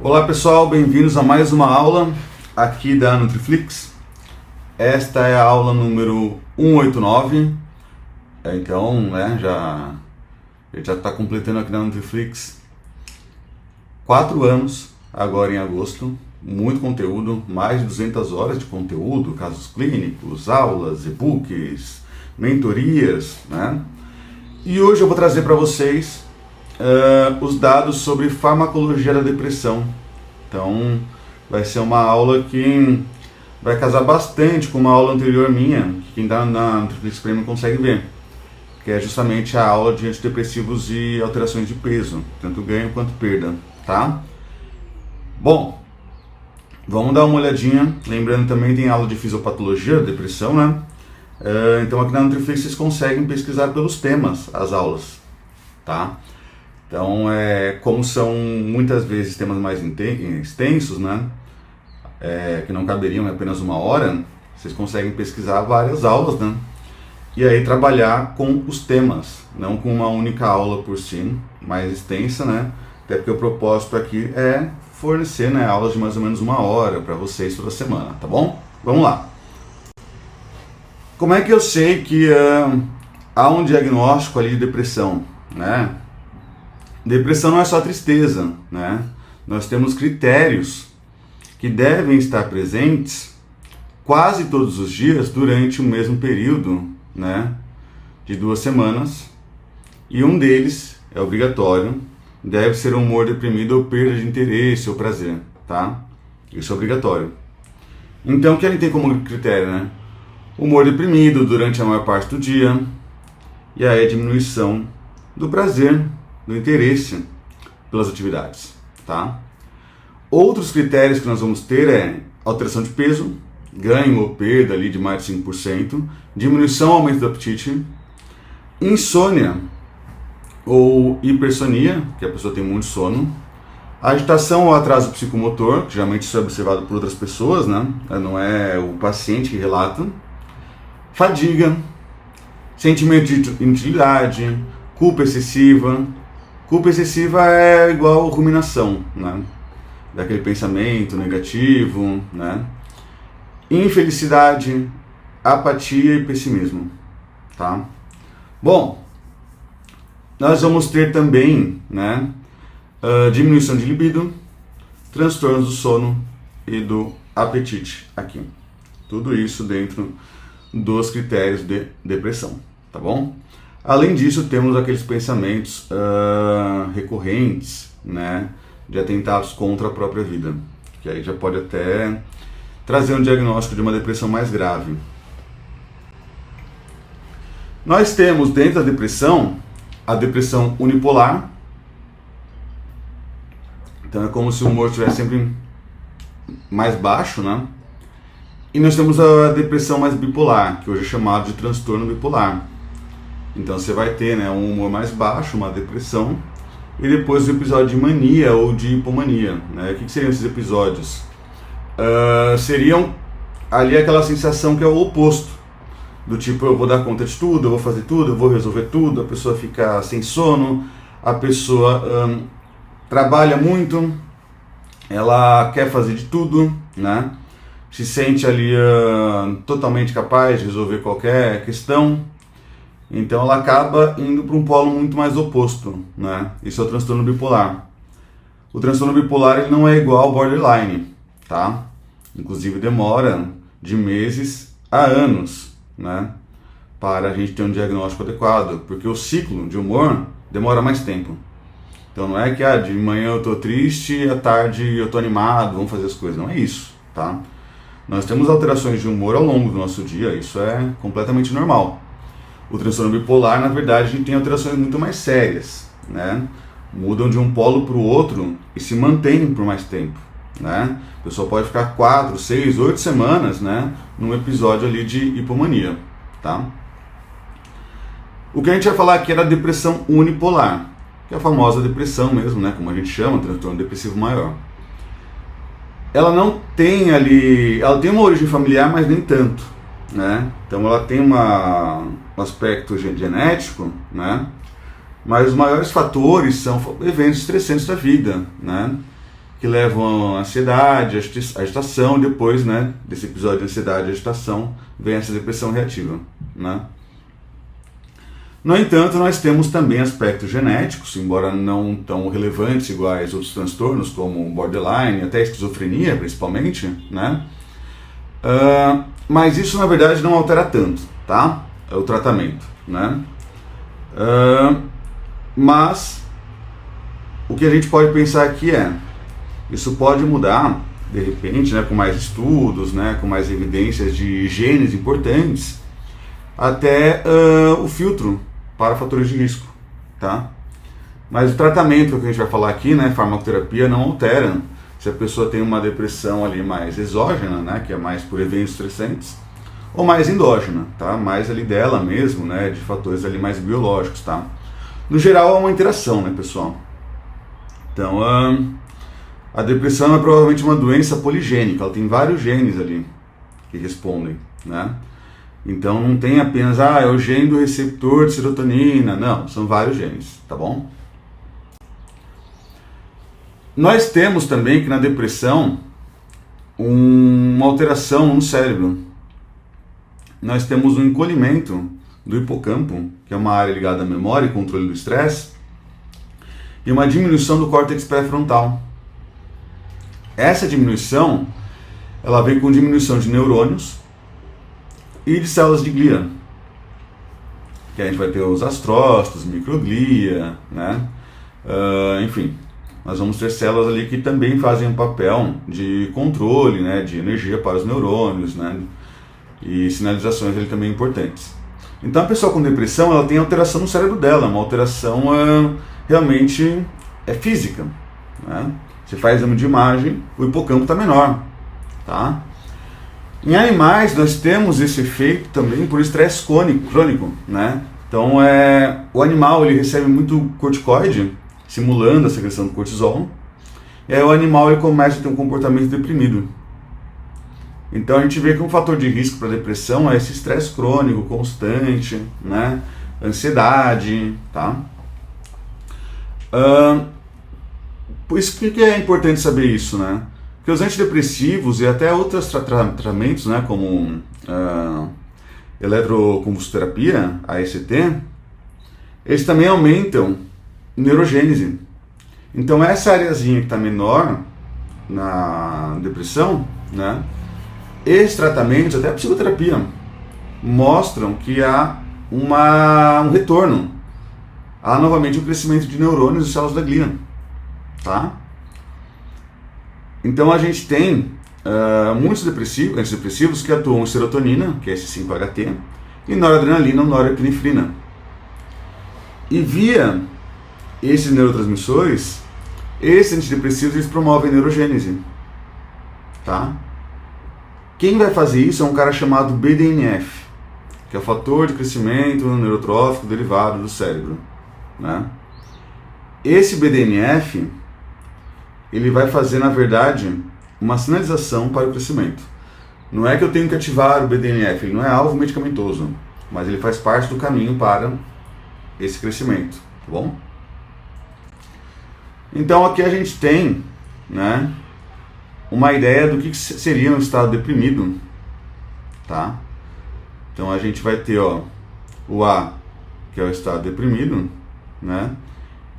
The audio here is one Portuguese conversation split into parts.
Olá pessoal, bem-vindos a mais uma aula aqui da Nutriflix. Esta é a aula número 189. Então, já está completando aqui na Nutriflix 4 anos, agora em agosto. Muito conteúdo, mais de 200 horas de conteúdo, casos clínicos, aulas, e-books, mentorias, né? E hoje eu vou trazer para vocês os dados sobre farmacologia da depressão. Então, vai ser uma aula que vai casar bastante com uma aula anterior minha, que quem está na Nutriflix Premium consegue ver, que é justamente a aula de antidepressivos e alterações de peso, tanto ganho quanto perda, tá? Bom, vamos dar uma olhadinha. Lembrando, também tem aula de fisiopatologia da depressão, né? Então aqui na Nutriflix vocês conseguem pesquisar pelos temas as aulas, tá? Então, como são muitas vezes temas mais extensos, né? Que não caberiam em apenas uma hora, vocês conseguem pesquisar várias aulas, né? E aí trabalhar com os temas, não com uma única aula por si, mais extensa, né? Até porque o propósito aqui é fornecer, né, aulas de mais ou menos uma hora para vocês toda semana, tá bom? Vamos lá. Como é que eu sei que há um diagnóstico ali de depressão, né? Depressão não é só tristeza, né? Nós temos critérios que devem estar presentes quase todos os dias durante o mesmo período, né, de 2 semanas, e um deles é obrigatório, deve ser um humor deprimido ou perda de interesse ou prazer, tá? Isso é obrigatório. Então, o que a gente tem como critério, né? Humor deprimido durante a maior parte do dia, e aí a diminuição do prazer, do interesse pelas atividades, tá? Outros critérios que nós vamos ter é alteração de peso, ganho ou perda ali de mais de 5%, diminuição ou aumento do apetite, insônia ou hipersonia, que a pessoa tem muito sono, agitação ou atraso psicomotor, que geralmente isso é observado por outras pessoas, né? Não é o paciente que relata, fadiga, sentimento de inutilidade, culpa excessiva. Culpa excessiva é igual ruminação, né? Daquele pensamento negativo, né? Infelicidade, apatia e pessimismo, tá? Bom, nós vamos ter também, né, diminuição de libido, transtornos do sono e do apetite aqui. Tudo isso dentro dos critérios de depressão, tá bom? Além disso, temos aqueles pensamentos recorrentes, né, de atentados contra a própria vida, que aí já pode até trazer um diagnóstico de uma depressão mais grave. Nós temos dentro da depressão a depressão unipolar. Então é como se o humor estivesse sempre mais baixo, né? E nós temos a depressão mais bipolar, que hoje é chamado de transtorno bipolar. Então você vai ter, né, um humor mais baixo, uma depressão, e depois o episódio de mania ou de hipomania, né? O que seriam esses episódios? Seriam ali aquela sensação que é o oposto, do tipo, eu vou dar conta de tudo, eu vou fazer tudo, eu vou resolver tudo, a pessoa fica sem sono, a pessoa trabalha muito, ela quer fazer de tudo, né? Se sente ali totalmente capaz de resolver qualquer questão. Então ela acaba indo para um polo muito mais oposto, né? Isso é o transtorno bipolar. O transtorno bipolar ele não é igual ao borderline, tá? Inclusive demora de meses a anos, né, para a gente ter um diagnóstico adequado, porque o ciclo de humor demora mais tempo. Então não é que de manhã eu tô triste, à tarde eu tô animado, vamos fazer as coisas. Não é isso, tá? Nós temos alterações de humor ao longo do nosso dia, isso é completamente normal. O transtorno bipolar, na verdade, a gente tem alterações muito mais sérias, né? Mudam de um polo para o outro e se mantêm por mais tempo, né? A pessoa pode ficar 4, 6, 8 semanas, né, num episódio ali de hipomania, tá? O que a gente vai falar aqui é da depressão unipolar, que é a famosa depressão mesmo, né, como a gente chama, transtorno depressivo maior. Ela não tem ali, ela tem uma origem familiar, mas nem tanto, né? Então ela tem um aspecto genético, né? Mas os maiores fatores são eventos estressantes da vida, né? que levam à ansiedade, agitação. Depois, né, desse episódio de ansiedade e agitação, vem essa depressão reativa, né? No entanto, nós temos também aspectos genéticos, embora não tão relevantes iguais outros transtornos, como borderline, até esquizofrenia, principalmente, né? Mas isso, na verdade, não altera tanto, tá? O tratamento, né? Mas o que a gente pode pensar aqui isso pode mudar, de repente, né, com mais estudos, né, com mais evidências de genes importantes, até o filtro para fatores de risco, tá? Mas o tratamento que a gente vai falar aqui, né, farmacoterapia, não altera se a pessoa tem uma depressão ali mais exógena, né, que é mais por eventos estressantes, ou mais endógena, tá? Mais ali dela mesmo, né, de fatores ali mais biológicos, tá? No geral, há uma interação, né, pessoal? Então, a depressão é provavelmente uma doença poligênica, ela tem vários genes ali que respondem, né? Então não tem apenas, é o gene do receptor de serotonina, não, são vários genes, tá bom? Nós temos também que na depressão uma alteração no cérebro. Nós temos um encolhimento do hipocampo, que é uma área ligada à memória e controle do estresse, e uma diminuição do córtex pré-frontal. Essa diminuição, ela vem com diminuição de neurônios e de células de glia, que a gente vai ter os astrócitos, microglia, né? Enfim, nós vamos ter células ali que também fazem um papel de controle, né, de energia para os neurônios, né, e sinalizações ali também importantes. Então a pessoa com depressão, ela tem alteração no cérebro dela, uma alteração realmente física, né? Você faz exame de imagem, o hipocampo está menor, tá? Em animais, nós temos esse efeito também por estresse crônico, né? Então, o animal ele recebe muito corticoide, simulando a secreção do cortisol, e aí o animal ele começa a ter um comportamento deprimido. Então, a gente vê que um fator de risco para depressão é esse estresse crônico constante, né? Ansiedade, tá? Por isso que é importante saber isso, né? Porque os antidepressivos e até outros tratamentos, né, como eletroconvulsoterapia, AECT, eles também aumentam neurogênese. Então essa areazinha que está menor na depressão, né, esses tratamentos, até a psicoterapia, mostram que há um retorno. Há novamente um crescimento de neurônios e células da glia, tá? Então a gente tem muitos antidepressivos que atuam em serotonina, que é esse 5-HT, e noradrenalina ou norepinefrina. E via esses neurotransmissores, esses antidepressivos eles promovem neurogênese, tá? Quem vai fazer isso é um cara chamado BDNF, que é o fator de crescimento neurotrófico derivado do cérebro, né? Esse BDNF ele vai fazer, na verdade, uma sinalização para o crescimento. Não é que eu tenho que ativar o BDNF, ele não é alvo medicamentoso, mas ele faz parte do caminho para esse crescimento, tá bom? Então aqui a gente tem, né, uma ideia do que seria um estado deprimido, tá? Então a gente vai ter, o A, que é o estado deprimido, né?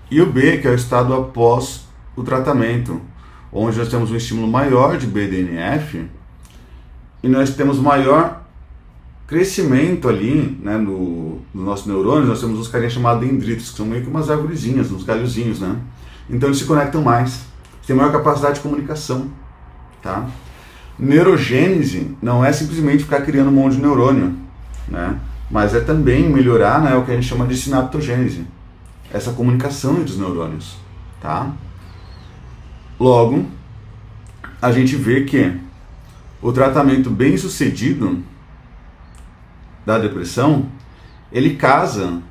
E o B, que é o estado após o tratamento, onde nós temos um estímulo maior de BDNF e nós temos maior crescimento ali, né, no nosso neurônio. Nós temos uns carinhas chamados dendritos, que são meio que umas arvorezinhas, uns galhozinhos, né? Então eles se conectam mais, têm maior capacidade de comunicação, tá? Neurogênese não é simplesmente ficar criando um monte de neurônio, né? Mas é também melhorar, né, o que a gente chama de sinaptogênese, essa comunicação entre os neurônios, tá? Logo, a gente vê que o tratamento bem sucedido da depressão, ele casa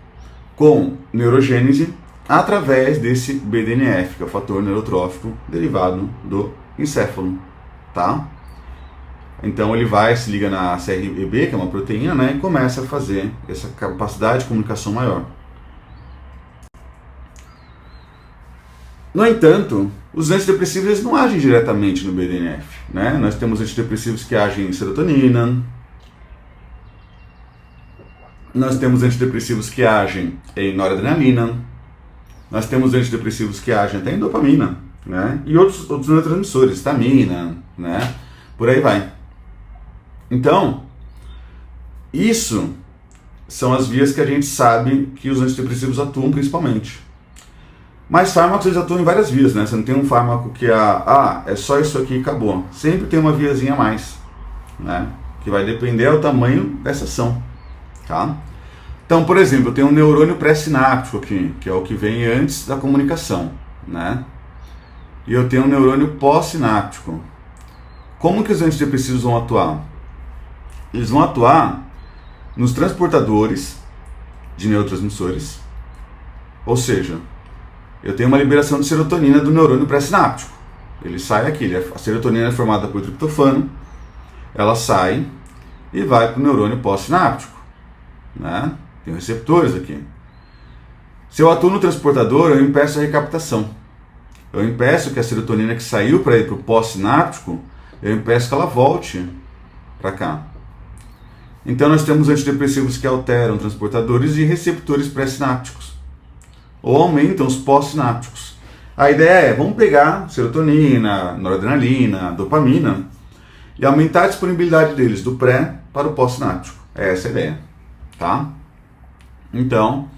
com neurogênese através desse BDNF, que é o fator neurotrófico derivado do encéfalo, tá? Então ele se liga na CREB, que é uma proteína, né, e começa a fazer essa capacidade de comunicação maior. No entanto, os antidepressivos eles não agem diretamente no BDNF, né? Nós temos antidepressivos que agem em serotonina, nós temos antidepressivos que agem em noradrenalina, nós temos antidepressivos que agem até em dopamina, né? E outros neurotransmissores, histamina, né? Por aí vai. Então, isso são as vias que a gente sabe que os antidepressivos atuam principalmente. Mas fármacos eles atuam em várias vias, né? Você não tem um fármaco que é só isso aqui e acabou. Sempre tem uma viazinha a mais, né? Que vai depender do tamanho dessa ação, tá? Então, por exemplo, eu tenho um neurônio pré-sináptico aqui, que é o que vem antes da comunicação, né? E eu tenho um neurônio pós-sináptico. Como que os antidepressivos vão atuar? Eles vão atuar nos transportadores de neurotransmissores, ou seja, eu tenho uma liberação de serotonina do neurônio pré-sináptico. Ele sai aqui, a serotonina é formada por triptofano, ela sai e vai para o neurônio pós-sináptico, né? Tem receptores aqui. Se eu atuo no transportador, eu impeço a recaptação. Eu impeço que a serotonina que saiu para ir para o pós-sináptico, eu impeço que ela volte para cá. Então nós temos antidepressivos que alteram transportadores e receptores pré-sinápticos, ou aumentam os pós-sinápticos. A ideia é, vamos pegar serotonina, noradrenalina, dopamina, e aumentar a disponibilidade deles do pré para o pós-sináptico. É essa a ideia, tá? Então,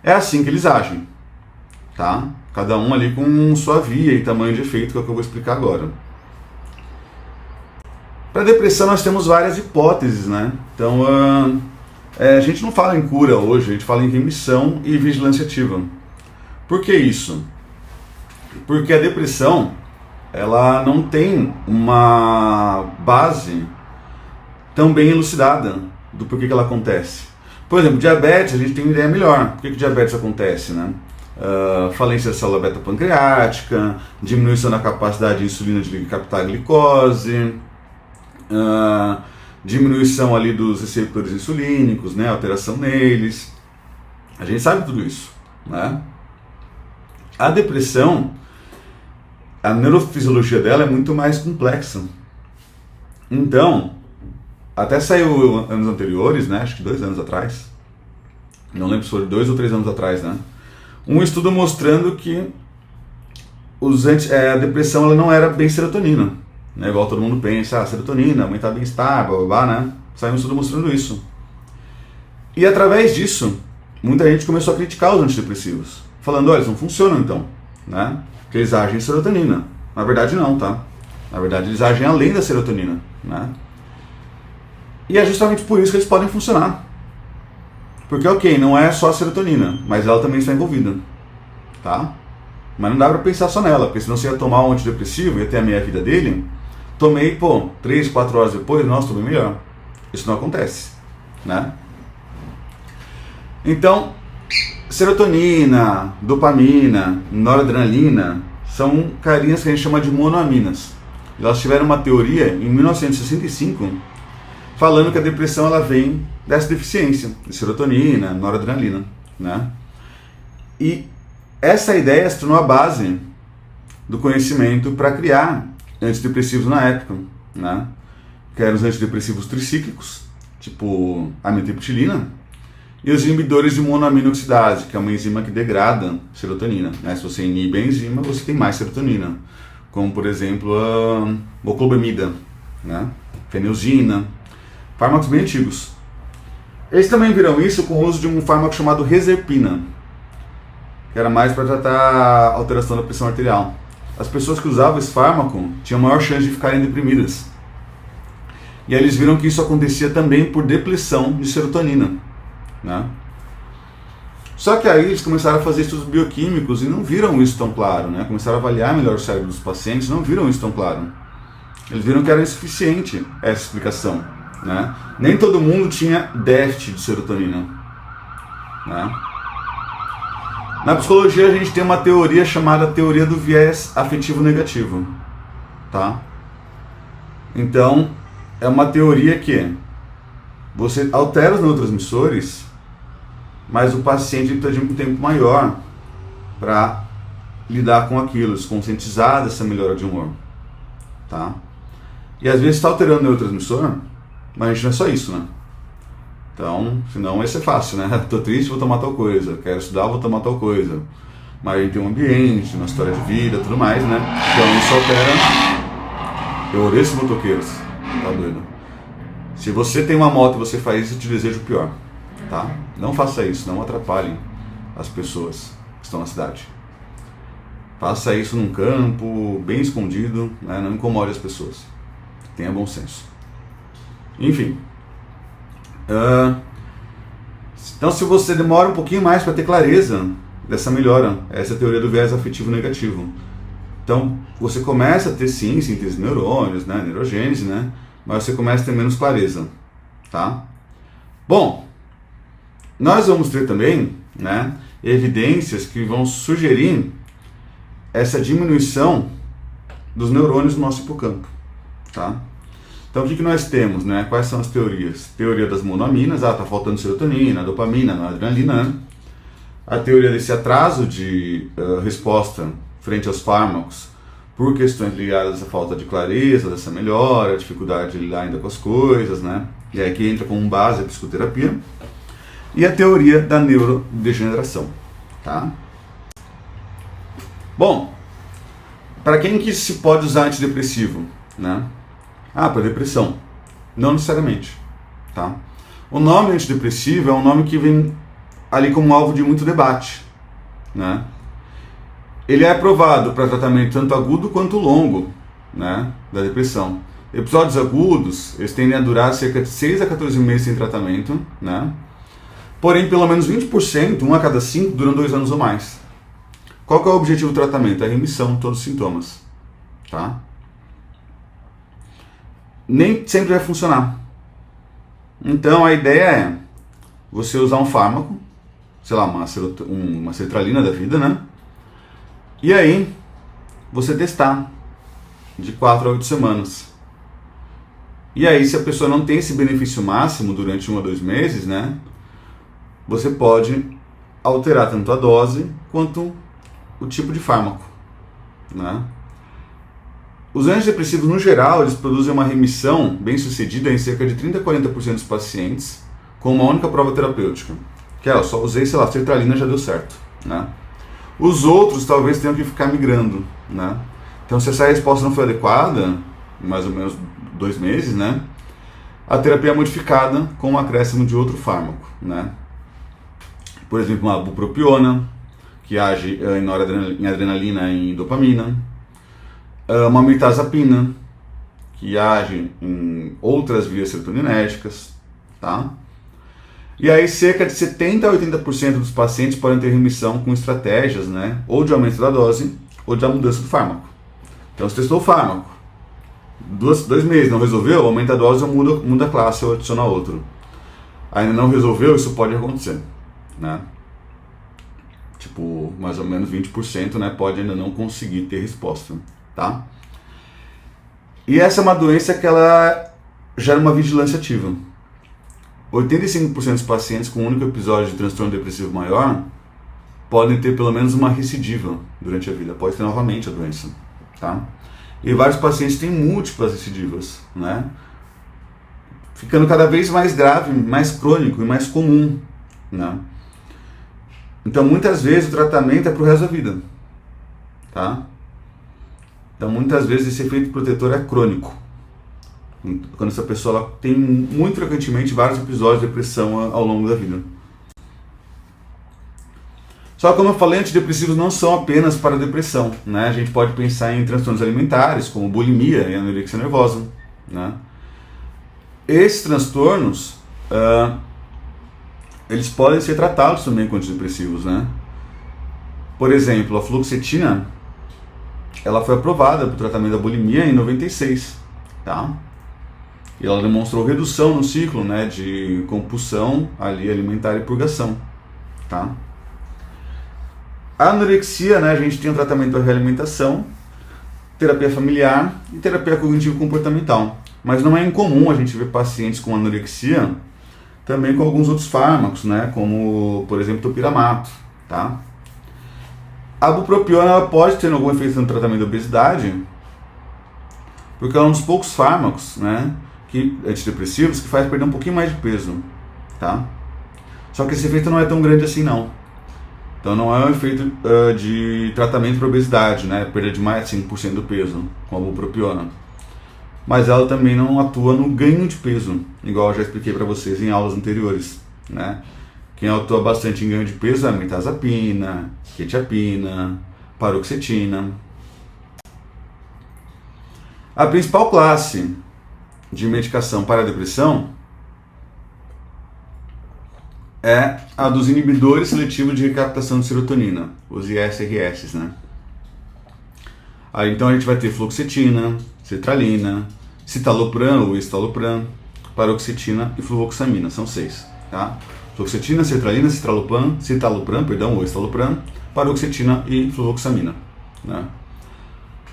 é assim que eles agem, tá? Cada um ali com sua via e tamanho de efeito, que é o que eu vou explicar agora. Para depressão nós temos várias hipóteses, né? Então, a gente não fala em cura hoje, a gente fala em remissão e vigilância ativa. Por que isso? Porque a depressão, ela não tem uma base tão bem elucidada do porquê que ela acontece. Por exemplo, diabetes, a gente tem uma ideia melhor. Por que diabetes acontece, né? Falência da célula beta-pancreática, diminuição da capacidade de insulina de captar a glicose, diminuição ali dos receptores insulínicos, né? Alteração neles. A gente sabe tudo isso, né? A depressão, a neurofisiologia dela é muito mais complexa. Então, até saiu anos anteriores, né? Acho que 2 anos atrás, não lembro se foi 2 ou 3 anos atrás, né? Um estudo mostrando que a depressão ela não era bem serotonina, né? Igual todo mundo pensa, serotonina, aumentar bem-estar, blá blá blá, né? Saiu um estudo mostrando isso. E através disso, muita gente começou a criticar os antidepressivos, falando, olha, eles não funcionam então, né? Porque eles agem em serotonina. Na verdade não, tá? Na verdade eles agem além da serotonina, né? E é justamente por isso que eles podem funcionar. Porque, ok, não é só a serotonina, mas ela também está envolvida, tá? Mas não dá pra pensar só nela, porque senão você ia tomar um antidepressivo, ia ter a meia vida dele, tomei, 3, 4 horas depois, nossa, tô bem melhor. Isso não acontece, né? Então, serotonina, dopamina, noradrenalina são carinhas que a gente chama de monoaminas. Elas tiveram uma teoria em 1965 falando que a depressão ela vem dessa deficiência de serotonina, noradrenalina, né? E essa ideia se tornou a base do conhecimento para criar antidepressivos na época, né? Que eram os antidepressivos tricíclicos, tipo amitriptilina, e os inibidores de monoaminoxidase, que é uma enzima que degrada serotonina, né? Se você inibe a enzima, você tem mais serotonina, como por exemplo a moclobemida, né? Fenilzina, fármacos bem antigos. Eles também viram isso com o uso de um fármaco chamado reserpina, que era mais para tratar a alteração da pressão arterial. As pessoas que usavam esse fármaco tinham maior chance de ficarem deprimidas. E aí eles viram que isso acontecia também por depleção de serotonina, né? Só que aí eles começaram a fazer estudos bioquímicos e não viram isso tão claro, né? Começaram a avaliar melhor o cérebro dos pacientes e não viram isso tão claro. Eles viram que era insuficiente essa explicação, né? Nem todo mundo tinha déficit de serotonina, né? Na psicologia a gente tem uma teoria chamada teoria do viés afetivo negativo, tá? Então, é uma teoria que você altera os neurotransmissores, mas o paciente precisa de um tempo maior para lidar com aquilo, se conscientizar dessa melhora de humor, tá? E às vezes está alterando o neurotransmissor, mas a gente não é só isso, né? Então, senão ia ser fácil, né? Tô triste, vou tomar tal coisa. Quero estudar, vou tomar tal coisa. Mas a gente tem um ambiente, uma história de vida, tudo mais, né? Então isso altera. Eu odeio esses motoqueiros, tá doido? Se você tem uma moto e você faz isso, eu te desejo o pior, tá? Não faça isso, não atrapalhe as pessoas que estão na cidade. Faça isso num campo, bem escondido, né? Não incomode as pessoas. Tenha bom senso. Enfim. Então, se você demora um pouquinho mais para ter clareza dessa melhora, essa é a teoria do viés afetivo negativo. Então, você começa a ter sim síntese de neurônios, né, neurogênese, né, mas você começa a ter menos clareza, tá? Bom, nós vamos ter também, né, evidências que vão sugerir essa diminuição dos neurônios do nosso hipocampo, tá? Então, o que nós temos, né? Quais são as teorias? Teoria das monoaminas, tá faltando serotonina, dopamina, adrenalina, né? A teoria desse atraso de resposta frente aos fármacos por questões ligadas à falta de clareza, dessa melhora, dificuldade de lidar ainda com as coisas, né? E aí que entra como base a psicoterapia. E a teoria da neurodegeneração, tá? Bom, para quem que se pode usar antidepressivo, né? Para depressão. Não necessariamente, tá? O nome antidepressivo é um nome que vem ali como alvo de muito debate, né? Ele é aprovado para tratamento tanto agudo quanto longo, né, da depressão. Episódios agudos, eles tendem a durar cerca de 6 a 14 meses sem tratamento, né? Porém, pelo menos 20%, 1 a cada 5, duram 2 anos ou mais. Qual que é o objetivo do tratamento? É a remissão de todos os sintomas, tá? Nem sempre vai funcionar. Então a ideia é você usar um fármaco, sei lá, uma sertralina da vida, né? E aí você testar de 4 a 8 semanas. E aí, se a pessoa não tem esse benefício máximo durante 1 a 2 meses, né? Você pode alterar tanto a dose quanto o tipo de fármaco, né? Os antidepressivos, no geral, eles produzem uma remissão bem sucedida em cerca de 30 a 40% dos pacientes com uma única prova terapêutica. Que é, eu só usei, sei lá, sertralina, já deu certo, né? Os outros talvez tenham que ficar migrando, né? Então, se essa resposta não foi adequada, mais ou menos 2 meses, né? A terapia é modificada com o acréscimo de outro fármaco, né? Por exemplo, uma bupropiona, que age em adrenalina e em dopamina. Uma mirtazapina, que age em outras vias serotoninérgicas, tá? E aí cerca de 70 a 80% dos pacientes podem ter remissão com estratégias, né, ou de aumento da dose, ou da mudança do fármaco. Então você testou o fármaco, 2 meses, não resolveu, aumenta a dose ou muda a classe ou adiciona outro. Ainda não resolveu, isso pode acontecer, né? Tipo, mais ou menos 20%, né, pode ainda não conseguir ter resposta, tá? E essa é uma doença que ela gera uma vigilância ativa. 85% dos pacientes com um único episódio de transtorno depressivo maior podem ter pelo menos uma recidiva durante a vida, pode ter novamente a doença, tá? E vários pacientes têm múltiplas recidivas, né? Ficando cada vez mais grave, mais crônico e mais comum, né? Então muitas vezes o tratamento é pro resto da vida, tá? Então muitas vezes esse efeito protetor é crônico. Quando essa pessoa ela tem muito frequentemente vários episódios de depressão ao longo da vida. Só que, como eu falei, antidepressivos não são apenas para depressão, né? A gente pode pensar em transtornos alimentares, como bulimia e anorexia nervosa, né? Esses transtornos, eles podem ser tratados também com antidepressivos, né? Por exemplo, a fluoxetina, ela foi aprovada para o tratamento da bulimia em 96, tá? E ela demonstrou redução no ciclo, né, de compulsão ali, alimentar e purgação, tá? A anorexia, né, a gente tem um tratamento da realimentação, terapia familiar e terapia cognitivo-comportamental. Mas não é incomum a gente ver pacientes com anorexia também com alguns outros fármacos, né, como, por exemplo, topiramato, tá? A bupropiona ela pode ter algum efeito no tratamento da obesidade, porque ela é um dos poucos fármacos, né, antidepressivos, que faz perder um pouquinho mais de peso, tá? Só que esse efeito não é tão grande assim, não. Então não é um efeito de tratamento para obesidade, né, perda de mais de 5% do peso com a bupropiona. Mas ela também não atua no ganho de peso, igual eu já expliquei para vocês em aulas anteriores, né? Quem atua bastante em ganho de peso é a mirtazapina, quetiapina, paroxetina. A principal classe de medicação para a depressão é a dos inibidores seletivos de recaptação de serotonina, os ISRS, né? Aí então a gente vai ter fluoxetina, sertralina, citalopram ou estalopram, paroxetina e fluvoxamina, são 6, tá? Fluoxetina, sertralina, citalopram ou estalopram, paroxetina e fluvoxamina, né?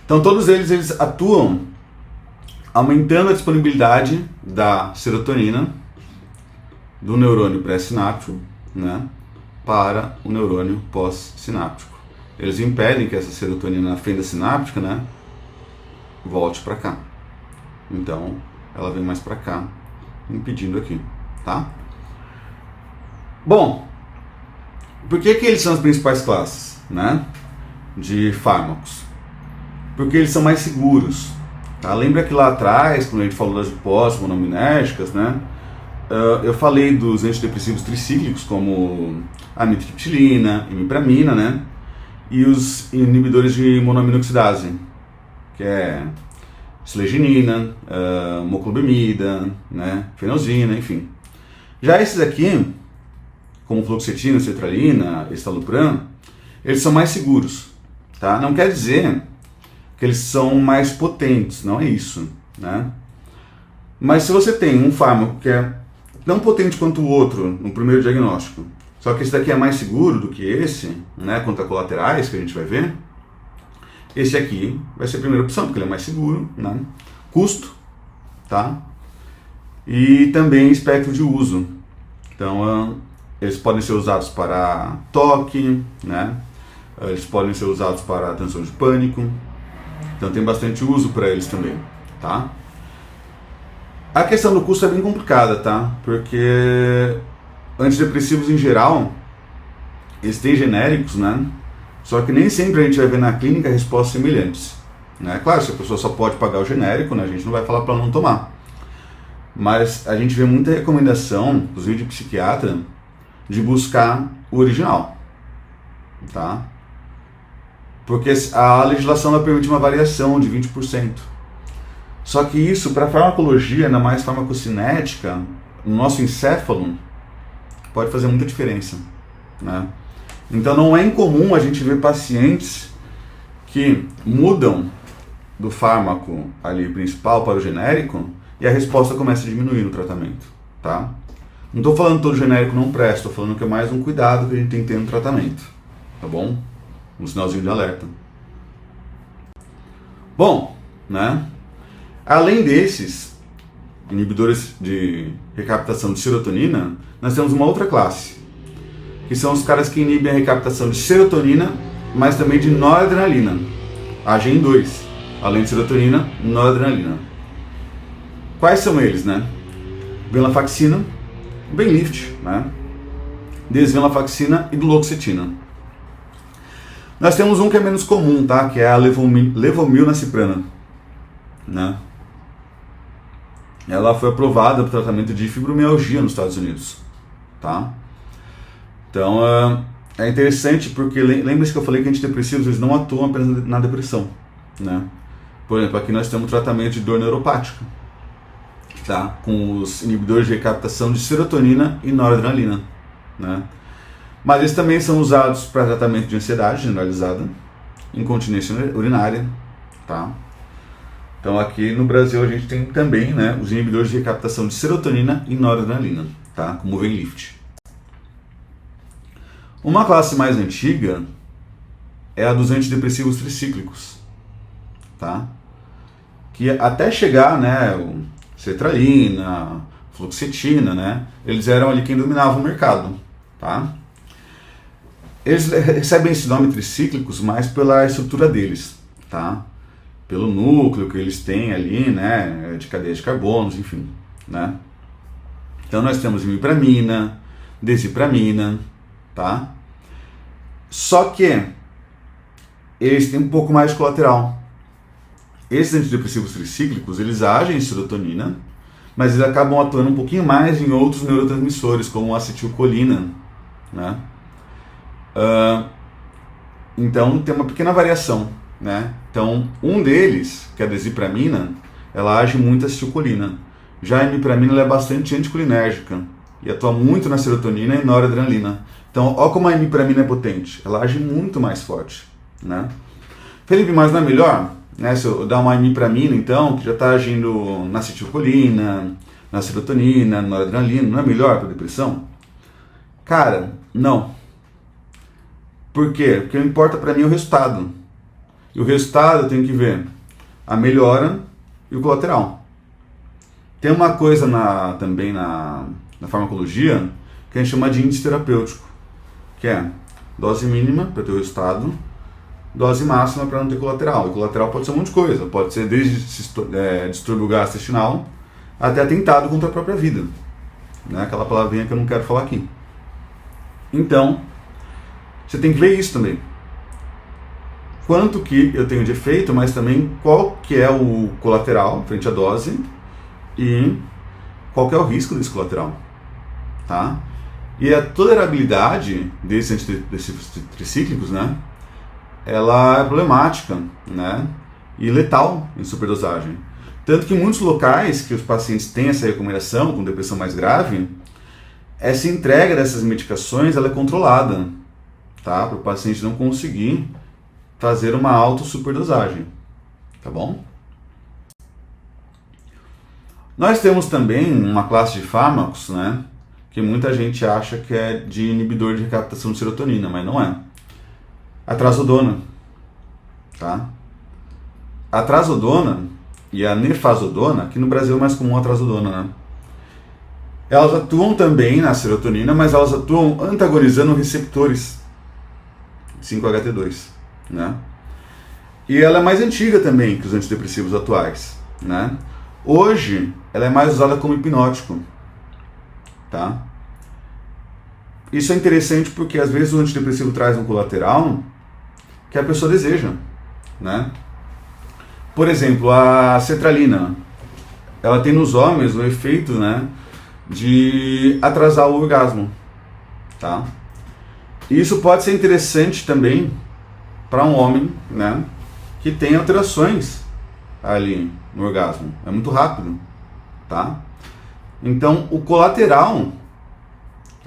Então todos eles atuam aumentando a disponibilidade da serotonina do neurônio pré-sináptico, né, para o neurônio pós-sináptico. Eles impedem que essa serotonina na fenda sináptica, né, volte para cá. Então, ela vem mais para cá, impedindo aqui, tá? Bom, por que eles são as principais classes, né, de fármacos? Porque eles são mais seguros, tá? Lembra que lá atrás, quando a gente falou das hipóteses monominérgicas, né, eu falei dos antidepressivos tricíclicos, como a amitriptilina, imipramina, né, e os inibidores de monoaminoxidase, que é seleginina, moclobemida, né, fenozina, enfim. Já esses aqui, como fluoxetina, sertralina, estalopram, eles são mais seguros, tá? Não quer dizer que eles são mais potentes, não é isso, né? Mas se você tem um fármaco que é tão potente quanto o outro no primeiro diagnóstico, só que esse daqui é mais seguro do que esse, né, contra colaterais, que a gente vai ver, esse aqui vai ser a primeira opção, porque ele é mais seguro, né? Custo, tá? E também espectro de uso. Então, eles podem ser usados para toque, né? Eles podem ser usados para tensão de pânico. Então tem bastante uso para eles também, tá? A questão do custo é bem complicada, tá? Porque antidepressivos em geral, eles têm genéricos, né? Só que nem sempre a gente vai ver na clínica respostas semelhantes, né? Claro, se a pessoa só pode pagar o genérico, né, a gente não vai falar para ela não tomar. Mas a gente vê muita recomendação, inclusive de psiquiatra, de buscar o original, tá? Porque a legislação ela permite uma variação de 20%. Só que isso, para farmacologia, ainda mais farmacocinética, no nosso encéfalo, pode fazer muita diferença, né? Então não é incomum a gente ver pacientes que mudam do fármaco ali principal para o genérico e a resposta começa a diminuir no tratamento, tá? Não estou falando que todo genérico não presta, estou falando que é mais um cuidado que a gente tem que ter no tratamento, tá bom? Um sinalzinho de alerta. Bom, né? Além desses inibidores de recaptação de serotonina, nós temos uma outra classe, que são os caras que inibem a recaptação de serotonina, mas também de noradrenalina. Agem em dois, além de serotonina, noradrenalina. Quais são eles, né? Venlafaxina, Benlift, né? Desvenlafaxina e duloxetina. Nós temos um que é menos comum, tá? Que é a levomilnaciprana, né? Ela foi aprovada para o tratamento de fibromialgia nos Estados Unidos, tá? Então, é interessante porque lembra-se que eu falei que antidepressivos eles não atuam apenas na depressão, né? Por exemplo, aqui nós temos tratamento de dor neuropática, tá? Com os inibidores de recaptação de serotonina e noradrenalina, né? Mas eles também são usados para tratamento de ansiedade generalizada, incontinência urinária, tá? Então aqui no Brasil a gente tem também, né, os inibidores de recaptação de serotonina e noradrenalina, tá? Como o Venlift. Uma classe mais antiga é a dos antidepressivos tricíclicos, tá? Que até chegar, né, o sertralina, fluoxetina, né, eles eram ali quem dominava o mercado, tá? Eles recebem esse nome tricíclicos mais pela estrutura deles, tá? Pelo núcleo que eles têm ali, né, de cadeia de carbonos, enfim, né? Então nós temos imipramina, desipramina, tá? Só que eles têm um pouco mais de colateral. Esses antidepressivos tricíclicos, eles agem em serotonina, mas eles acabam atuando um pouquinho mais em outros neurotransmissores, como a acetilcolina, né? Então tem uma pequena variação, né? Então um deles, que é a desipramina, ela age muito a acetilcolina. Já a imipramina, ela é bastante anticolinérgica e atua muito na serotonina e noradrenalina. Então, olha como a imipramina é potente, ela age muito mais forte, né? Felipe, mas não é melhor, né, se eu dar uma imipramina, então, que já está agindo na acetilcolina, na serotonina, na noradrenalina, não é melhor para depressão? Cara, não. Por quê? Porque o que importa para mim é o resultado. E o resultado eu tenho que ver a melhora e o colateral. Tem uma coisa também na farmacologia que a gente chama de índice terapêutico, que é dose mínima para ter o resultado, dose máxima para não ter colateral. E colateral pode ser um monte de coisa, pode ser desde distúrbio gastrointestinal até atentado contra a própria vida, né? Aquela palavrinha que eu não quero falar aqui. Então, você tem que ver isso também. Quanto que eu tenho de efeito, mas também qual que é o colateral frente à dose e qual que é o risco desse colateral, tá? E a tolerabilidade desses antidepressivos tricíclicos, né, ela é problemática, né, e letal em superdosagem. Tanto que em muitos locais que os pacientes têm essa recomendação, com depressão mais grave, essa entrega dessas medicações ela é controlada, tá, para o paciente não conseguir fazer uma alta superdosagem, tá bom? Nós temos também uma classe de fármacos, né, que muita gente acha que é de inibidor de recaptação de serotonina, mas não é. A trazodona, tá? A trazodona e a nefazodona, que no Brasil é mais comum a trazodona, né? Elas atuam também na serotonina, mas elas atuam antagonizando receptores 5-HT2, né? E ela é mais antiga também que os antidepressivos atuais, né? Hoje, ela é mais usada como hipnótico, tá? Isso é interessante porque às vezes o antidepressivo traz um colateral que a pessoa deseja, né? Por exemplo, a sertralina, ela tem nos homens o efeito, né, de atrasar o orgasmo, tá? Isso pode ser interessante também para um homem, né, que tem alterações ali no orgasmo. É muito rápido, tá? Então, o colateral,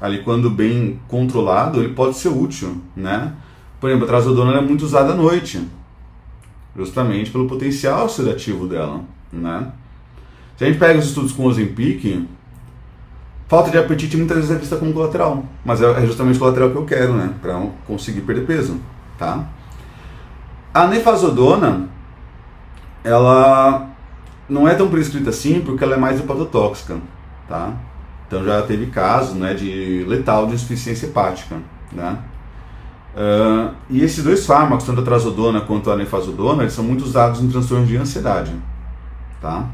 ali quando bem controlado, ele pode ser útil, né? Por exemplo, a trazodona é muito usada à noite, justamente pelo potencial sedativo dela, né? Se a gente pega os estudos com o Ozempic, falta de apetite muitas vezes é vista como colateral, mas é justamente o colateral que eu quero, né? Para conseguir perder peso, tá? A nefazodona, ela não é tão prescrita assim porque ela é mais hepatotóxica, tá? Então já teve casos, né, de letal de insuficiência hepática, né? E esses dois fármacos, tanto a trazodona quanto a nefazodona, eles são muito usados em transtornos de ansiedade, tá?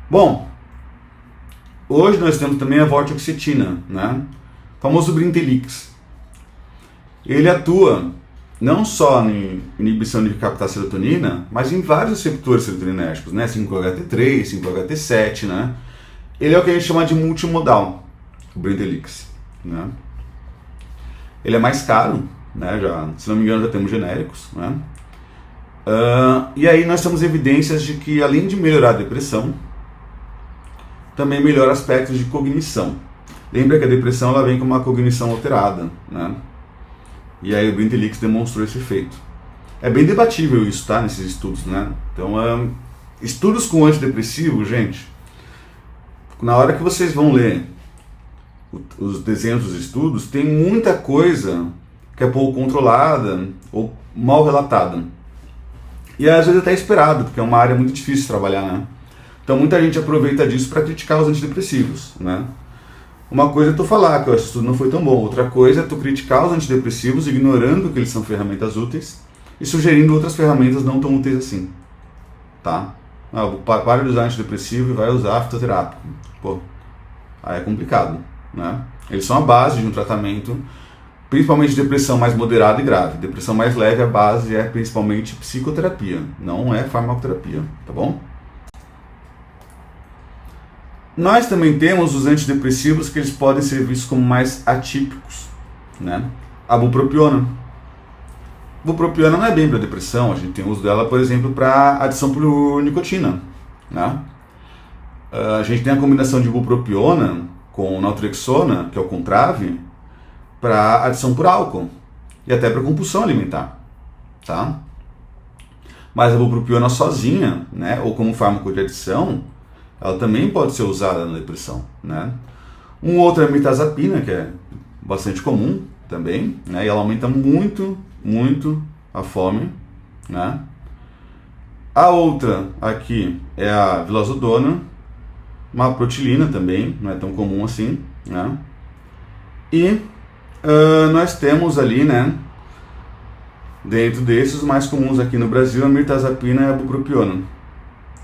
Bom, hoje nós temos também a vortioxetina, né? O famoso Brintelix. Ele atua não só em inibição de captar serotonina, mas em vários receptores serotoninérgicos, né? 5-HT3, 5-HT7, né? Ele é o que a gente chama de multimodal, o Brintelix, né? Ele é mais caro, né? Já, se não me engano, já temos genéricos, né? E aí nós temos evidências de que, além de melhorar a depressão, também melhora aspectos de cognição. Lembra que a depressão ela vem com uma cognição alterada, né? E aí o Brintelix demonstrou esse efeito. É bem debatível isso, tá? Nesses estudos, né? Então, estudos com antidepressivo, gente, na hora que vocês vão ler os desenhos dos estudos, tem muita coisa que é pouco controlada ou mal relatada. E às vezes até esperado, porque é uma área muito difícil de trabalhar, né? Então muita gente aproveita disso para criticar os antidepressivos, né? Uma coisa é tu falar que esse estudo não foi tão bom, outra coisa é tu criticar os antidepressivos ignorando que eles são ferramentas úteis e sugerindo outras ferramentas não tão úteis assim, tá? Para de usar antidepressivo e vai usar fitoterápico. Pô, aí é complicado, né? Eles são a base de um tratamento, principalmente depressão mais moderada e grave. Depressão mais leve, a base é principalmente psicoterapia, não é farmacoterapia, tá bom? Nós também temos os antidepressivos que eles podem ser vistos como mais atípicos, né? A bupropiona. Bupropiona não é bem para depressão, a gente tem uso dela, por exemplo, para adição por nicotina, né? A gente tem a combinação de bupropiona com naltrexona, que é o Contrave, para adição por álcool e até para compulsão alimentar, tá? Mas a bupropiona sozinha, né, ou como fármaco de adição, ela também pode ser usada na depressão, né? Um outro é a mirtazapina, que é bastante comum também, né, e ela aumenta muito a fome, né? A outra aqui é a vilazodona, uma protilina também, não é tão comum assim, né? E nós temos ali, né, dentro desses, os mais comuns aqui no Brasil, a mirtazapina e a bupropiona,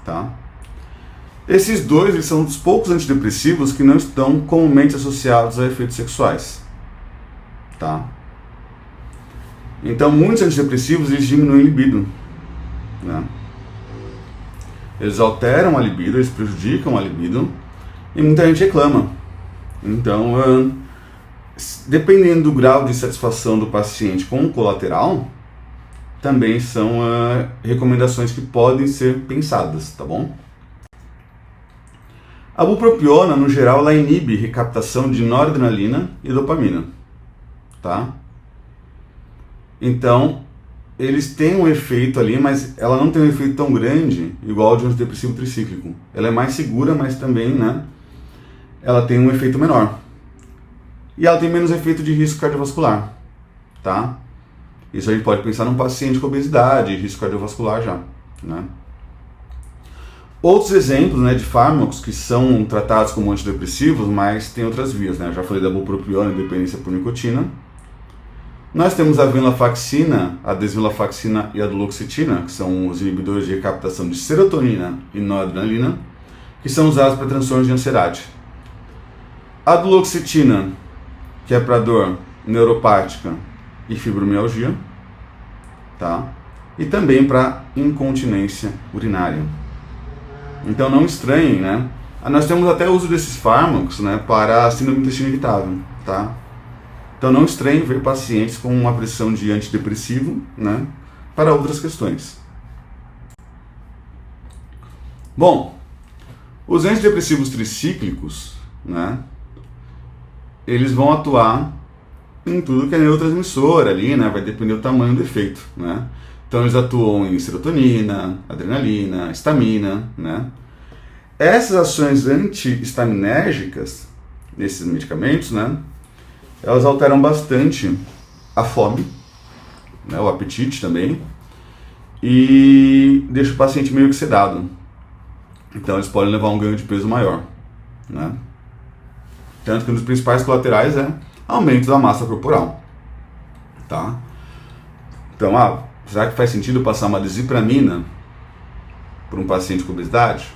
tá? Esses dois eles são dos poucos antidepressivos que não estão comumente associados a efeitos sexuais, tá? Então, muitos antidepressivos eles diminuem a libido, né? Eles alteram a libido, eles prejudicam a libido e muita gente reclama. Então, dependendo do grau de satisfação do paciente com o colateral, também são recomendações que podem ser pensadas, tá bom? A bupropiona, no geral, ela inibe recaptação de noradrenalina e dopamina, tá? Então, eles têm um efeito ali, mas ela não tem um efeito tão grande, igual ao de um antidepressivo tricíclico. Ela é mais segura, mas também, né, ela tem um efeito menor. E ela tem menos efeito de risco cardiovascular, tá? Isso a gente pode pensar num paciente com obesidade, risco cardiovascular já, né? Outros exemplos, né, de fármacos que são tratados como antidepressivos, mas tem outras vias, né? Eu já falei da bupropiona, dependência por nicotina. Nós temos a venlafaxina, a desvenlafaxina e a duloxetina, que são os inibidores de recaptação de serotonina e noradrenalina, que são usados para transtornos de ansiedade. A duloxetina, que é para dor neuropática e fibromialgia, tá? E também para incontinência urinária. Então não estranhem, né? Nós temos até o uso desses fármacos, né, para a síndrome do intestino irritável, tá? Então não estranhem ver pacientes com uma pressão de antidepressivo, né, para outras questões. Bom, os antidepressivos tricíclicos, né, eles vão atuar em tudo que é neurotransmissor ali, né, vai depender do tamanho do efeito, né. Então eles atuam em serotonina, adrenalina, histamina, né. Essas ações antihistaminérgicas, nesses medicamentos, né, elas alteram bastante a fome, né, o apetite também, e deixa o paciente meio que sedado. Então eles podem levar a um ganho de peso maior, né. Tanto que um dos principais colaterais é aumento da massa corporal, tá? Então, será que faz sentido passar uma desipramina para um paciente com obesidade?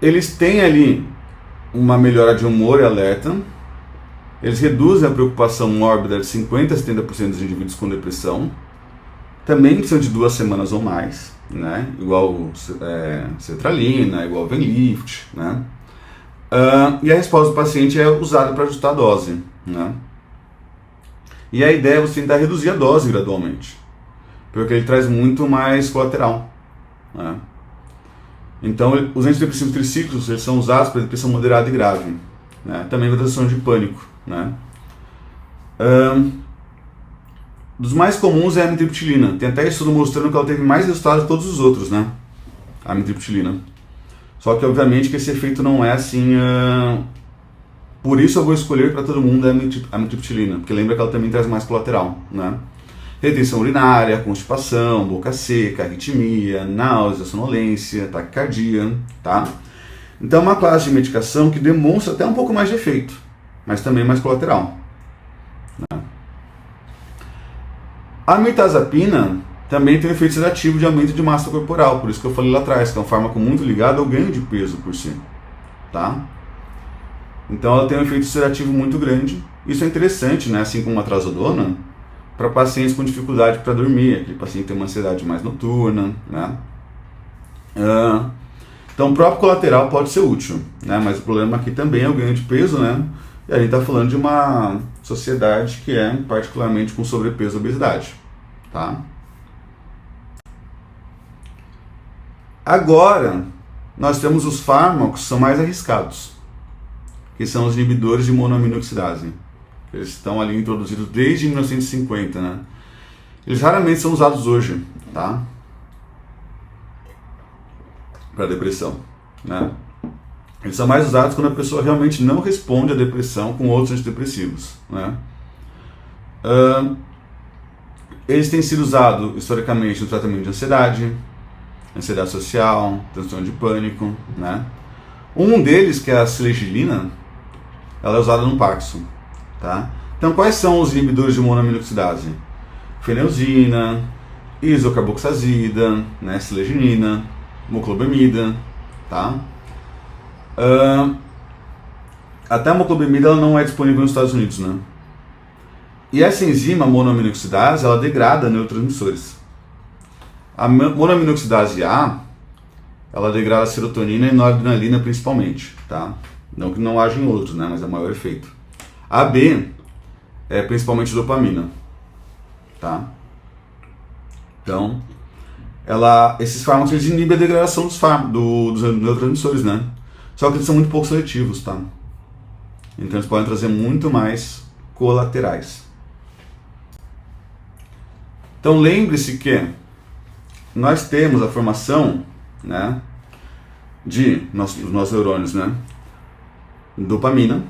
Eles têm ali uma melhora de humor e alerta, eles reduzem a preocupação mórbida de 50% a 70% dos indivíduos com depressão, também precisam de 2 semanas ou mais, né? Igual sertralina, igual Venlift, né? E a resposta do paciente é usada para ajustar a dose, né? E a ideia é você tentar reduzir a dose gradualmente, porque ele traz muito mais colateral, né? Então, os antidepressivos tricíclicos eles são usados para depressão moderada e grave, né? Também para transtorno de pânico, né? Dos mais comuns é a amitriptilina. Tem até estudo mostrando que ela teve mais resultados que todos os outros, né? A amitriptilina. Só que, obviamente, que esse efeito não é assim... Por isso eu vou escolher para todo mundo a amitriptilina, porque lembra que ela também traz mais colateral, né? Retenção urinária, constipação, boca seca, arritmia, náusea, sonolência, taquicardia, tá? Então é uma classe de medicação que demonstra até um pouco mais de efeito, mas também mais colateral. A mirtazapina também tem um efeito sedativo de aumento de massa corporal, por isso que eu falei lá atrás, que é um fármaco muito ligado ao ganho de peso por si. Tá? Então ela tem um efeito sedativo muito grande. Isso é interessante, né? Assim como a trazodona, para pacientes com dificuldade para dormir, aquele paciente tem uma ansiedade mais noturna, né? Então o próprio colateral pode ser útil, né? Mas o problema aqui também é o ganho de peso, né? E a gente está falando de uma sociedade que é particularmente com sobrepeso e obesidade, tá? Agora, nós temos os fármacos que são mais arriscados, que são os inibidores de monoaminoxidase. Eles estão ali introduzidos desde 1950, né? Eles raramente são usados hoje, tá? Para depressão, né? Eles são mais usados quando a pessoa realmente não responde à depressão com outros antidepressivos, né? Eles têm sido usados historicamente no tratamento de ansiedade social, transtorno de pânico, né? Um deles, que é a silegilina, ela é usada no Parkinson, tá? Então, quais são os inibidores de monoaminoxidase? Feneuzina, isocarboxazida, né? Sileginina, moclobemida, tá? Até a moclobemida ela não é disponível nos Estados Unidos, né? E essa enzima monoaminoxidase, ela degrada neurotransmissores. A monoaminoxidase A, ela degrada a serotonina e noradrenalina principalmente, tá? Não que não haja em outros, né? Mas é o maior efeito. A B é principalmente dopamina, tá? Então, esses fármacos eles inibem a degradação dos neurotransmissores, né? Só que eles são muito pouco seletivos, tá? Então eles podem trazer muito mais colaterais. Então lembre-se que nós temos a formação, né, dos nossos neurônios, né? Dopamina.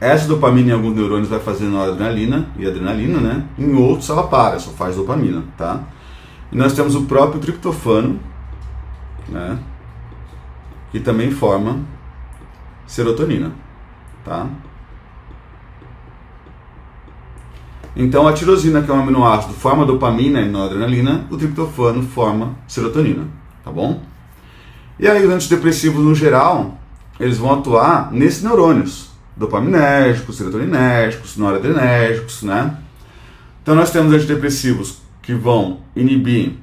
Essa dopamina em alguns neurônios vai fazer noradrenalina e adrenalina, né? Em outros ela para, só faz dopamina, tá? E nós temos o próprio triptofano, né? Que também forma serotonina, tá? Então a tirosina, que é um aminoácido, forma dopamina e noradrenalina, o triptofano forma serotonina, tá bom? E aí os antidepressivos no geral, eles vão atuar nesses neurônios, dopaminérgicos, serotoninérgicos, noradrenérgicos, né? Então nós temos antidepressivos que vão inibir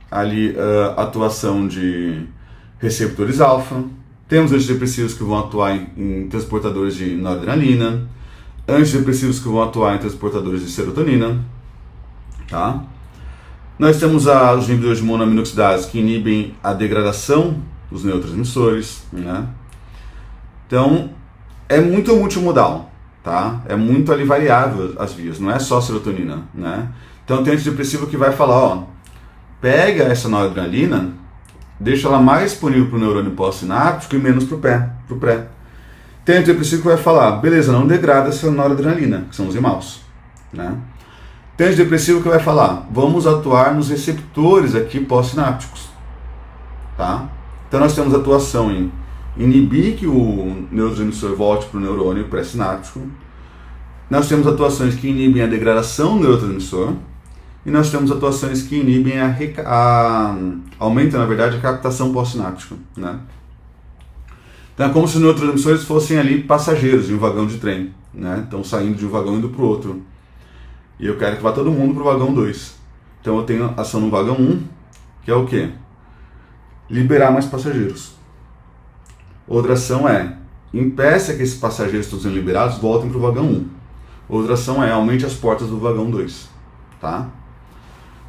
ali a atuação de receptores alfa, temos antidepressivos que vão atuar em transportadores de noradrenalina, antidepressivos que vão atuar em transportadores de serotonina, tá? Nós temos os inibidores de monoaminoxidase que inibem a degradação dos neurotransmissores, né? Então, é muito multimodal, tá? É muito ali variável as vias, não é só serotonina, né? Então tem antidepressivo que vai falar, ó, pega essa noradrenalina, deixa ela mais disponível para o neurônio pós-sináptico e menos para o pré. Tem antidepressivo que vai falar, beleza, não degrada essa noradrenalina, que são os imaus, né? Tem antidepressivo que vai falar, vamos atuar nos receptores aqui pós-sinápticos, tá? Então nós temos atuação em inibir que o neurotransmissor volte para o neurônio pré-sináptico. Nós temos atuações que inibem a degradação do neurotransmissor. E nós temos atuações que inibem aumentam, na verdade, a captação pós-sináptica, né? Então é como se os neurotransmissores fossem ali passageiros de um vagão de trem, né? Estão saindo de um vagão e indo para o outro. E eu quero que vá todo mundo para o vagão 2. Então eu tenho ação no vagão 1, que é o quê? Liberar mais passageiros. Outra ação é, impeça que esses passageiros que estão sendo liberados voltem para o vagão 1. Outra ação é, aumente as portas do vagão 2, tá?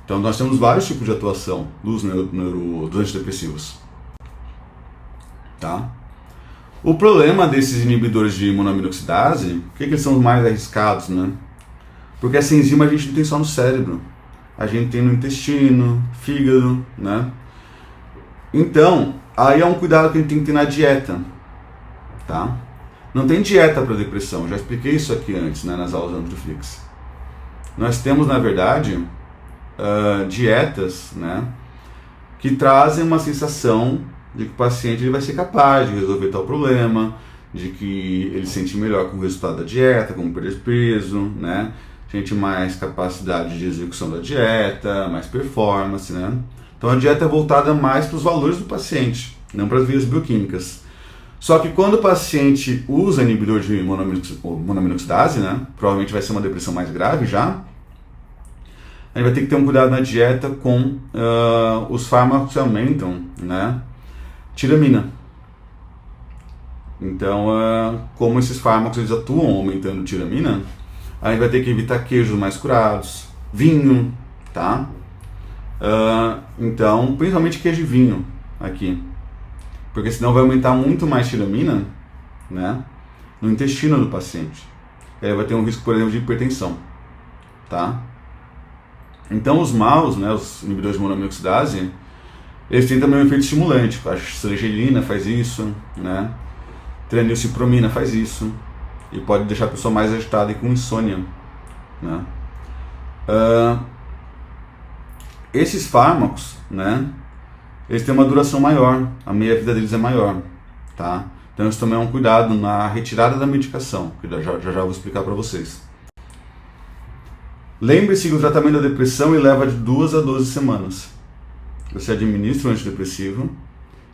Então nós temos vários tipos de atuação dos antidepressivos, tá? O problema desses inibidores de monoaminoxidase, por que eles são os mais arriscados, né? Porque essa enzima a gente não tem só no cérebro, a gente tem no intestino, fígado, né? Então, aí é um cuidado que a gente tem que ter na dieta, tá? Não tem dieta para depressão, já expliquei isso aqui antes, né, nas aulas da Nutriflix. Nós temos, na verdade, dietas, né, que trazem uma sensação de que o paciente ele vai ser capaz de resolver tal problema, de que ele se sente melhor com o resultado da dieta, como perder peso, né? Sente mais capacidade de execução da dieta, mais performance, né? Então a dieta é voltada mais para os valores do paciente, não para as vias bioquímicas. Só que quando o paciente usa inibidor de monoaminoxidase, né? Provavelmente vai ser uma depressão mais grave já. A gente vai ter que ter um cuidado na dieta com os fármacos que aumentam, né? Tiramina. Então, como esses fármacos eles atuam aumentando tiramina, a gente vai ter que evitar queijos mais curados, vinho, tá? Então, principalmente queijo e vinho aqui, porque senão vai aumentar muito mais tiramina, né, no intestino do paciente. E aí vai ter um risco, por exemplo, de hipertensão, tá? Então, os maus, né, os inibidores de monoaminoxidase, eles têm também um efeito estimulante. A sergelina faz isso, né? Tranilcipromina faz isso e pode deixar a pessoa mais agitada e com insônia, né? Esses fármacos, né, eles têm uma duração maior, a meia-vida deles é maior, tá? Então isso também é um cuidado na retirada da medicação, que já vou explicar para vocês. Lembre-se que o tratamento da depressão ele leva de 2 a 12 semanas. Você administra um antidepressivo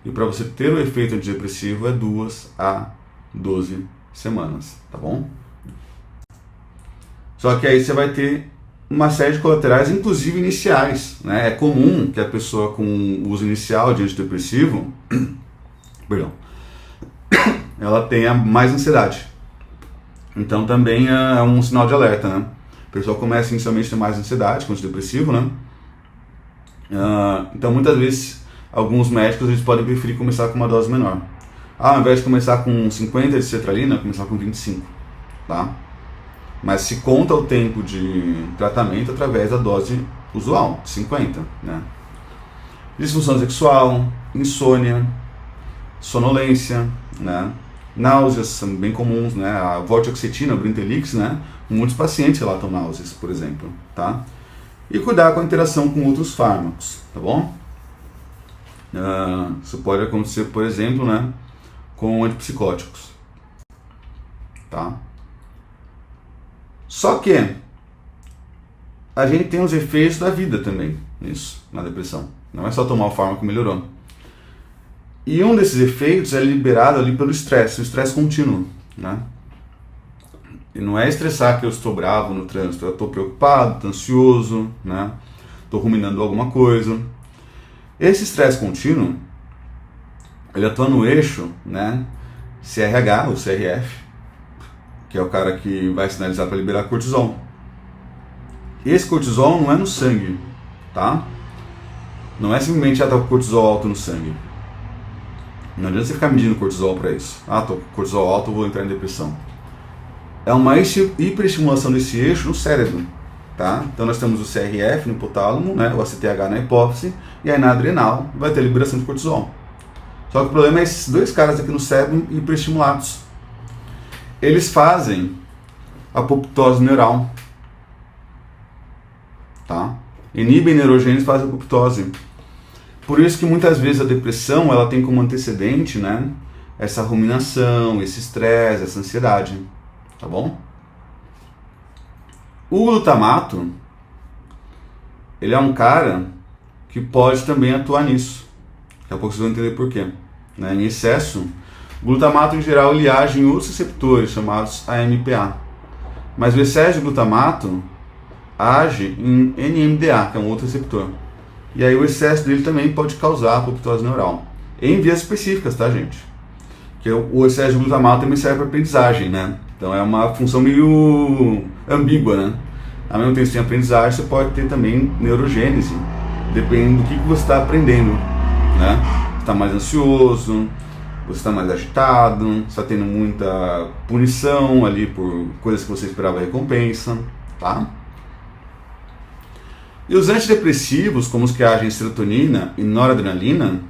e para você ter o efeito antidepressivo é 2 a 12 semanas, tá bom? Só que aí você vai ter uma série de colaterais, inclusive iniciais, né? É comum que a pessoa com o uso inicial de antidepressivo, perdão, ela tenha mais ansiedade. Então também é um sinal de alerta, né? A pessoa começa inicialmente a ter mais ansiedade com o antidepressivo, né? Então muitas vezes alguns médicos eles podem preferir começar com uma dose menor. Ao invés de começar com 50 de sertralina, começar com 25, tá? Mas se conta o tempo de tratamento através da dose usual, 50, né? Disfunção sexual, insônia, sonolência, né? Náuseas são bem comuns, né? A vortioxetina, o Brintellix, né? Muitos pacientes relatam náuseas, por exemplo, tá? E cuidar com a interação com outros fármacos, tá bom? Isso pode acontecer, por exemplo, né? Com antipsicóticos, tá? Só que a gente tem os efeitos da vida também, nisso, na depressão. Não é só tomar o fármaco e melhorou. E um desses efeitos é liberado ali pelo estresse, o estresse contínuo, né? E não é estressar que eu estou bravo no trânsito, eu estou preocupado, estou ansioso, né? Estou ruminando alguma coisa. Esse estresse contínuo, ele atua no eixo, né? CRH, ou CRF, que é o cara que vai sinalizar para liberar cortisol. Esse cortisol não é no sangue, tá? Não é simplesmente já tá com cortisol alto no sangue. Não adianta você ficar medindo cortisol para isso. Tô com cortisol alto, eu vou entrar em depressão. É uma hiperestimulação desse eixo no cérebro, tá? Então nós temos o CRF no hipotálamo, né? O ACTH na hipófise, e aí na adrenal vai ter liberação de cortisol. Só que o problema é esses dois caras aqui no cérebro hiperestimulados. Eles fazem apoptose neural, tá? Inibem neurogênese e fazem apoptose. Por isso que muitas vezes a depressão ela tem como antecedente, né, essa ruminação, esse estresse, essa ansiedade, tá bom? O glutamato, ele é um cara que pode também atuar nisso. Daqui a pouco vocês vão entender por quê. Né? Em excesso, o glutamato em geral ele age em outros receptores chamados AMPA. Mas o excesso de glutamato age em NMDA, que é um outro receptor. E aí o excesso dele também pode causar apoptose neural. Em vias específicas, tá, gente? Que o excesso de glutamato também serve para aprendizagem, né? Então é uma função meio ambígua, né? Ao mesmo tempo que você tem aprendizagem, você pode ter também neurogênese, dependendo do que você está aprendendo, né? Você está mais ansioso, você está mais agitado, você está tendo muita punição ali por coisas que você esperava recompensa, tá? E os antidepressivos, como os que agem em serotonina e noradrenalina,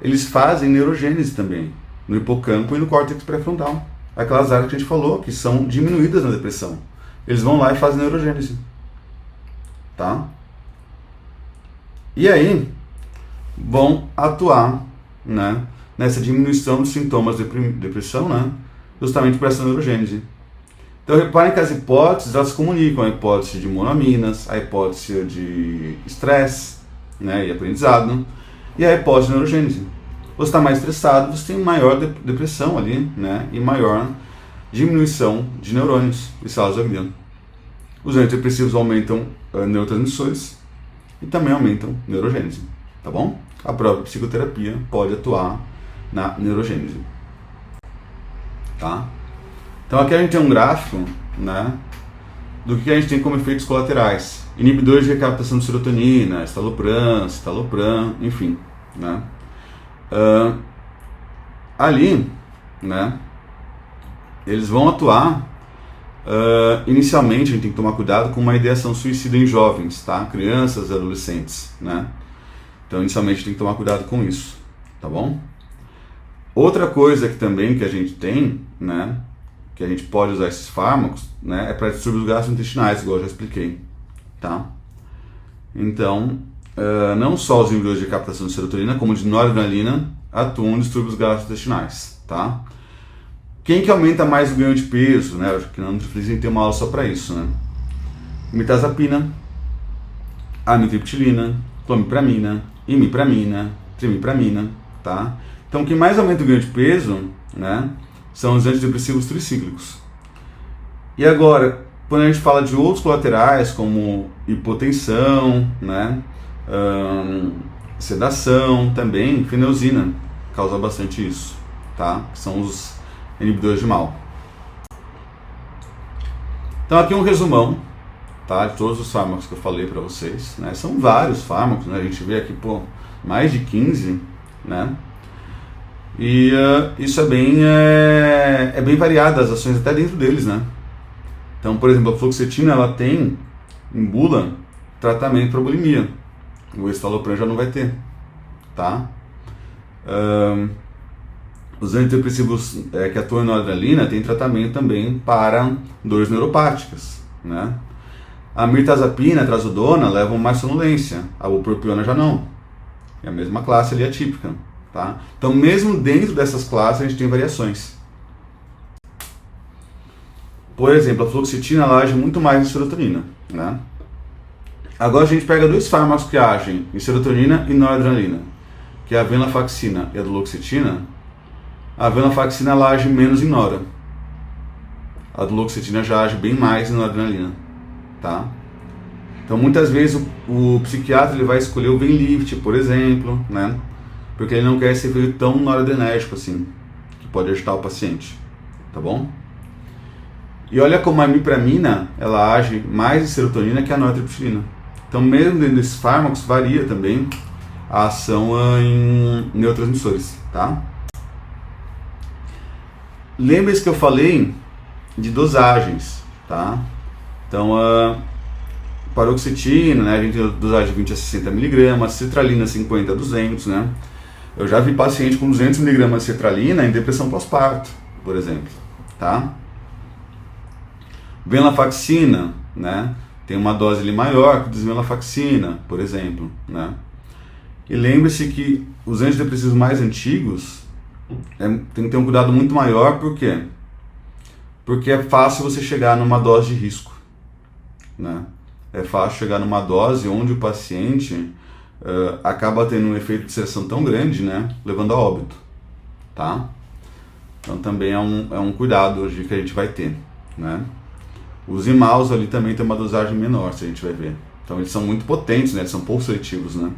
eles fazem neurogênese também, no hipocampo e no córtex pré-frontal. Aquelas áreas que a gente falou, que são diminuídas na depressão. Eles vão lá e fazem neurogênese. Tá? E aí, vão atuar né, nessa diminuição dos sintomas de depressão, né, justamente por essa neurogênese. Então reparem que as hipóteses, elas se comunicam, a hipótese de monoaminas, a hipótese de estresse, né, e aprendizado, e a hipótese de neurogênese. Você está mais estressado, você tem maior depressão ali, né, e maior diminuição de neurônios e células da glia. Os antidepressivos aumentam neurotransmissores e também aumentam neurogênese, tá bom? A própria psicoterapia pode atuar na neurogênese, tá? Então aqui a gente tem um gráfico, né, do que a gente tem como efeitos colaterais. Inibidores de recaptação de serotonina, estalopram, enfim, né? Ali, né, eles vão atuar, inicialmente a gente tem que tomar cuidado com uma ideação suicida em jovens, tá? Crianças e adolescentes, né? Então inicialmente a gente tem que tomar cuidado com isso, tá bom? Outra coisa que também que a gente tem, né, que a gente pode usar esses fármacos, né, é para distúrbios gastrointestinais, igual eu já expliquei, tá? Então, não só os inibidores de captação de serotonina, como de noradrenalina, atuam em distúrbios gastrointestinais, tá? Quem que aumenta mais o ganho de peso, né? Acho que na nutriflix tem uma aula só para isso, né? Mirtazapina, amitriptilina, clomipramina, imipramina, trimipramina, tá? Então, quem mais aumenta o ganho de peso, né, são os antidepressivos tricíclicos. E agora, quando a gente fala de outros colaterais, como hipotensão, né, sedação, também feneuzina causa bastante isso, tá? Que são os inibidores de mal. Então aqui um resumão, tá, de todos os fármacos que eu falei para vocês, né? São vários fármacos, né? A gente vê aqui, pô, mais de 15, né? E isso é bem variado, as ações até dentro deles, né? Então, por exemplo, a fluoxetina, ela tem em bula tratamento para bulimia. O estalopram já não vai ter, tá? Os antidepressivos que atuam na adrenalina têm tratamento também para dores neuropáticas, né? A mirtazapina, a trazodona levam mais sonolência, a bupropiona já não. É a mesma classe ali, atípica, tá? Então, mesmo dentro dessas classes, a gente tem variações. Por exemplo, a fluoxetina ela age muito mais em serotonina, né? Agora a gente pega dois fármacos que agem em serotonina e noradrenalina, que é a venlafaxina e a duloxetina. A venlafaxina ela age menos em nora. A duloxetina já age bem mais em noradrenalina, tá? Então muitas vezes o psiquiatra ele vai escolher o Venlift, por exemplo, né? Porque ele não quer esse efeito tão noradrenérgico assim, que pode agitar o paciente, tá bom? E olha como a imipramina ela age mais em serotonina que a nortriptilina. Então mesmo dentro desses fármacos varia também a ação em neurotransmissores, tá? Lembre-se que eu falei de dosagens, tá? Então, paroxetina, né, a gente tem dosagem de 20 a 60 mg, citralina 50 a 200, né? Eu já vi paciente com 200 mg de citralina em depressão pós-parto, por exemplo, tá? Venlafaxina, né? Tem uma dose ali maior que desvenlafaxina, por exemplo, né? E lembre-se que os antidepressivos mais antigos tem que ter um cuidado muito maior, por quê? Porque é fácil você chegar numa dose de risco, né? É fácil chegar numa dose onde o paciente acaba tendo um efeito de sedação tão grande, né? Levando a óbito, tá? Então também é um cuidado hoje que a gente vai ter, né? Os imaus ali também tem uma dosagem menor, se a gente vai ver. Então eles são muito potentes, né? Eles são pouco seletivos, né?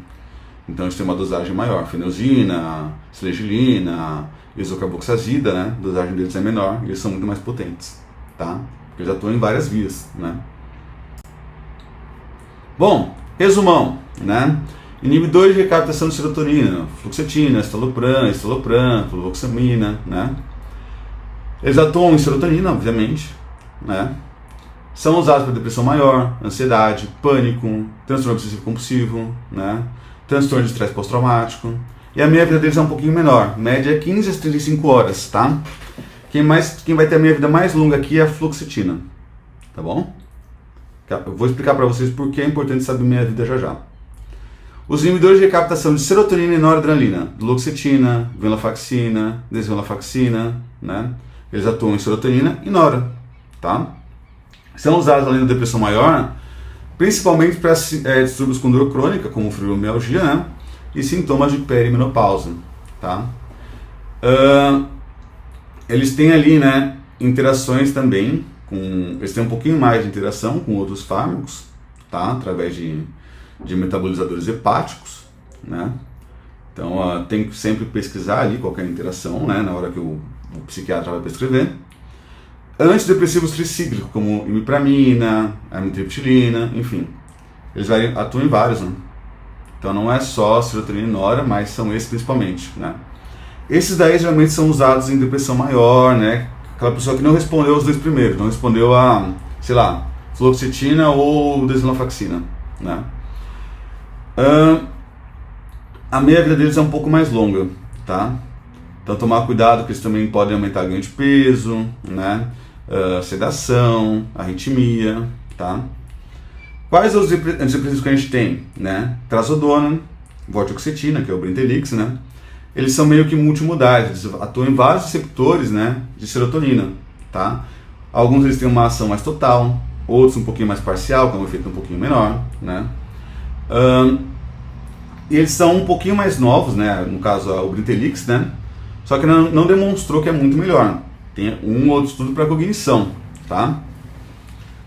Então eles têm uma dosagem maior. Feneuzina, silegilina, isocarboxazida, né? A dosagem deles é menor e eles são muito mais potentes, tá? Porque eles atuam em várias vias, né? Bom, resumão, né? Inibidores de recaptação de serotonina, fluoxetina, estalopram, fluvoxamina, né? Eles atuam em serotonina, obviamente, né? São usados para depressão maior, ansiedade, pânico, transtorno obsessivo compulsivo, né? Transtorno de estresse pós-traumático. E a meia-vida deles é um pouquinho menor, média 15 a 35 horas, tá? Quem vai ter a meia-vida mais longa aqui é a fluoxetina, tá bom? Eu vou explicar para vocês por que é importante saber meia-vida já já. Os inibidores de recaptação de serotonina e noradrenalina, duloxetina, venlafaxina, desvenlafaxina, né? Eles atuam em serotonina e nora, tá? São usados além da depressão maior, principalmente para distúrbios com dor crônica, como fibromialgia, né? E sintomas de perimenopausa, tá? Eles têm ali, né, interações também, eles têm um pouquinho mais de interação com outros fármacos, tá? Através de metabolizadores hepáticos, né? Então tem que sempre pesquisar ali qualquer interação, né, na hora que o psiquiatra vai prescrever. Antidepressivos tricíclicos, como imipramina, amitriptilina, enfim, eles atuam em vários, né? Então não é só serotonina e nora, mas são esses principalmente, né? Esses daí geralmente são usados em depressão maior, né? Aquela pessoa que não respondeu aos dois primeiros, não respondeu a, sei lá, fluoxetina ou desvenlafaxina, né? A meia-vida deles é um pouco mais longa, tá? Então tomar cuidado, porque eles também podem aumentar ganho de peso, né? Sedação, arritmia, tá? Quais os antidepressivos que a gente tem, né? Trazodona, vortioxetina, que é o Brintellix, né? Eles são meio que multimodais, eles atuam em vários receptores, né, de serotonina, tá? Alguns eles têm uma ação mais total, outros um pouquinho mais parcial, com um efeito um pouquinho menor, né? E eles são um pouquinho mais novos, né? No caso o Brintellix, né? Só que não demonstrou que é muito melhor. Tem um outro estudo para cognição, tá?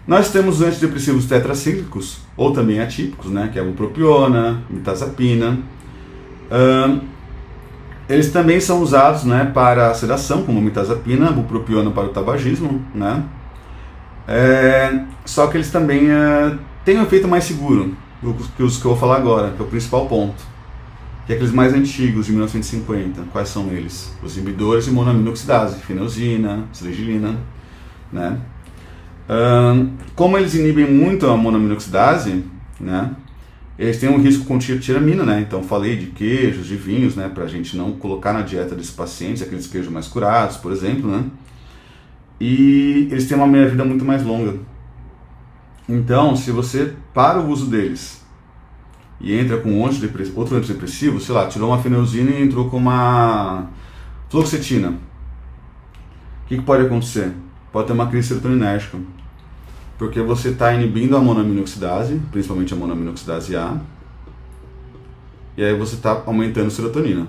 Nós temos os antidepressivos tetracíclicos, ou também atípicos, né? Que é a bupropiona, mirtazapina. Eles também são usados, né, para sedação, como mirtazapina, bupropiona para o tabagismo, né? Só que eles também têm um efeito mais seguro que os que eu vou falar agora, que é o principal ponto. Que é aqueles mais antigos, de 1950. Quais são eles? Os inibidores de monoaminoxidase, fenosina, silegilina, né? Como eles inibem muito a monoaminoxidase, né? Eles têm um risco com tiramina, né? Então falei de queijos, de vinhos, né? Pra gente não colocar na dieta desses pacientes, aqueles queijos mais curados, por exemplo, né? E eles têm uma meia-vida muito mais longa. Então, se você para o uso deles e entra com outro antidepressivo, sei lá, tirou uma fenosina e entrou com uma fluoxetina, o que pode acontecer? Pode ter uma crise serotoninérgica. Porque você está inibindo a monoaminoxidase, principalmente a monoaminoxidase A, e aí você está aumentando a serotonina,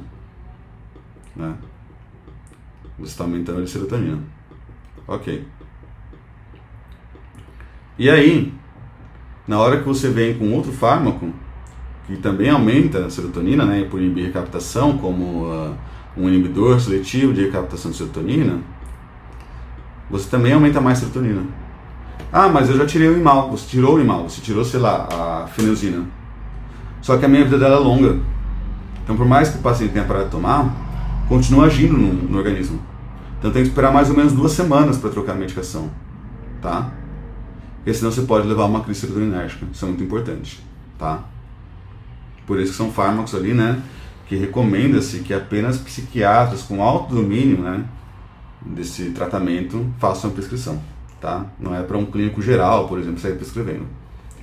né? Você está aumentando a serotonina. Ok. E aí, na hora que você vem com outro fármaco, que também aumenta a serotonina, né, por inibir recaptação, como um inibidor seletivo de recaptação de serotonina, você também aumenta mais a serotonina. Ah, mas eu já tirei o imal. Você tirou o imal, você tirou, sei lá, a fenosina. Só que a meia-vida dela é longa. Então, por mais que o paciente tenha parado de tomar, continua agindo no organismo. Então tem que esperar mais ou menos 2 semanas para trocar a medicação, tá? Porque senão você pode levar a uma crise serotoninérgica. Isso é muito importante, tá? Por isso que são fármacos ali, né, que recomenda-se que apenas psiquiatras com alto domínio, né, desse tratamento façam a prescrição. Tá? Não é para um clínico geral, por exemplo, sair prescrevendo.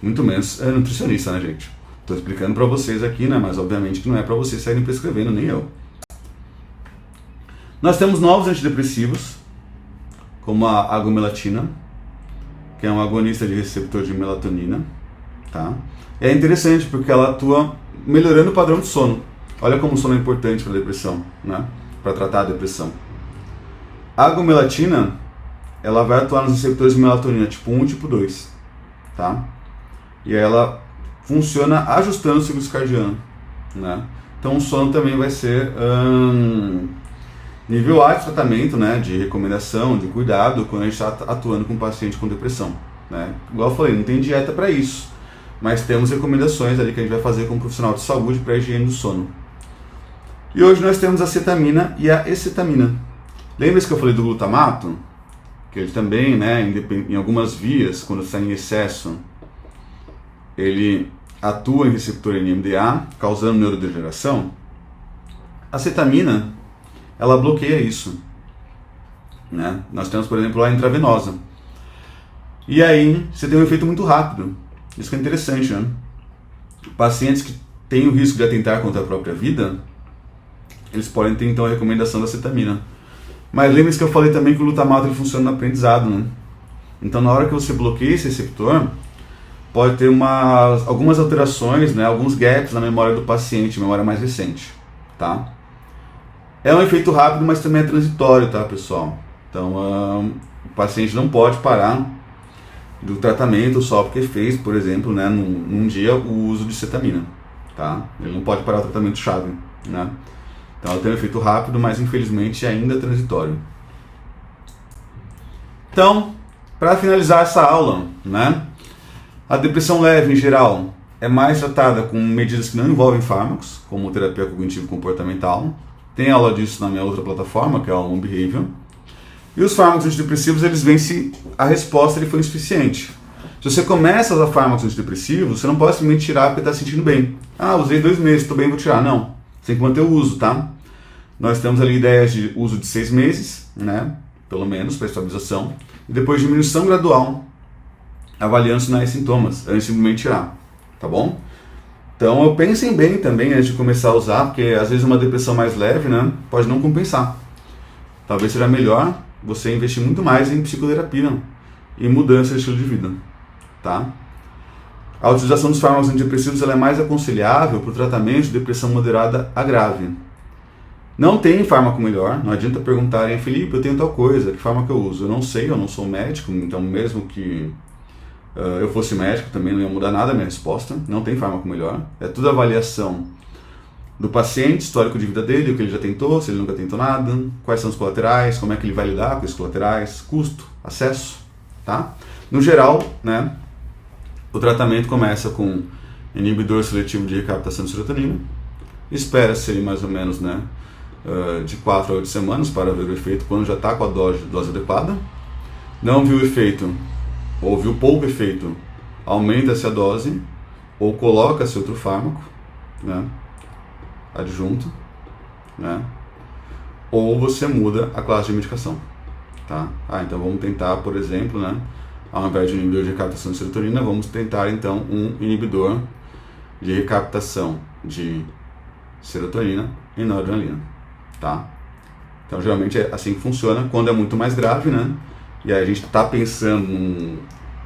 Muito menos nutricionista, né, gente? Estou explicando para vocês aqui, né? Mas obviamente que não é para vocês saírem prescrevendo, nem eu. Nós temos novos antidepressivos, como a agomelatina, que é um agonista de receptor de melatonina, tá? É interessante porque ela atua melhorando o padrão de sono. Olha como o sono é importante para a depressão, né? Para tratar a depressão. A agomelatina, ela vai atuar nos receptores de melatonina tipo 1 e tipo 2, tá? E ela funciona ajustando o ciclo circadiano, né? Então o sono também vai ser nível A de tratamento, né? De recomendação, de cuidado, quando a gente está atuando com um paciente com depressão, né? Igual eu falei, não tem dieta para isso, mas temos recomendações ali que a gente vai fazer com um profissional de saúde para a higiene do sono. E hoje nós temos a cetamina e a escetamina. Lembra-se que eu falei do glutamato? Que ele também, né, em algumas vias, quando está em excesso, ele atua em receptor NMDA, causando neurodegeneração. A cetamina, ela bloqueia isso, né? Nós temos, por exemplo, a intravenosa. E aí, você tem um efeito muito rápido. Isso que é interessante, né? Pacientes que têm o risco de atentar contra a própria vida, eles podem ter então a recomendação da cetamina. Mas lembre-se que eu falei também que o glutamato ele funciona no aprendizado, né? Então na hora que você bloqueia esse receptor, pode ter algumas alterações, né, alguns gaps na memória do paciente, memória mais recente, tá? É um efeito rápido, mas também é transitório, tá, pessoal? Então o paciente não pode parar do tratamento só porque fez, por exemplo, né, num dia o uso de cetamina, tá? Ele não pode parar o tratamento chave, né? Então ela tem um efeito rápido, mas infelizmente ainda transitório. Então, para finalizar essa aula, né? A depressão leve, em geral, é mais tratada com medidas que não envolvem fármacos, como terapia cognitivo-comportamental. Tem aula disso na minha outra plataforma, que é o Human Behavior. E os fármacos antidepressivos, eles veem se a resposta ele foi insuficiente. Se você começa a usar fármacos antidepressivos, você não pode simplesmente tirar porque está se sentindo bem. Ah, usei 2 meses, estou bem, vou tirar. Não, você tem que manter o uso, tá? Nós temos ali ideias de uso de 6 meses, né? Pelo menos, para estabilização. E depois diminuição gradual, avaliando sinais e sintomas, antes de simplesmente tirar, tá bom? Então, pensem bem também antes de começar a usar, porque às vezes uma depressão mais leve, né, pode não compensar. Talvez seja melhor você investir muito mais em psicoterapia e mudança de estilo de vida, tá? A utilização dos fármacos antidepressivos ela é mais aconselhável para o tratamento de depressão moderada a grave. Não tem fármaco melhor, não adianta perguntarem, Felipe, eu tenho tal coisa, que fármaco eu uso? Eu não sei, eu não sou médico, então mesmo que eu fosse médico também não ia mudar nada a minha resposta, não tem fármaco melhor. É tudo avaliação do paciente, histórico de vida dele, o que ele já tentou, se ele nunca tentou nada, quais são os colaterais, como é que ele vai lidar com esses colaterais, custo, acesso, tá? No geral, né, o tratamento começa com inibidor seletivo de recaptação de serotonina, espera-se mais ou menos, né, de 4 a 8 semanas para ver o efeito quando já está com a dose adequada. Não viu o efeito, ou viu pouco efeito, aumenta-se a dose, ou coloca-se outro fármaco, né, adjunto, né, ou você muda a classe de medicação, tá? Então vamos tentar, por exemplo, né, ao invés de um inibidor de recaptação de serotonina, vamos tentar então um inibidor de recaptação de serotonina e noradrenalina, tá? Então geralmente é assim que funciona quando é muito mais grave, né? E aí a gente está pensando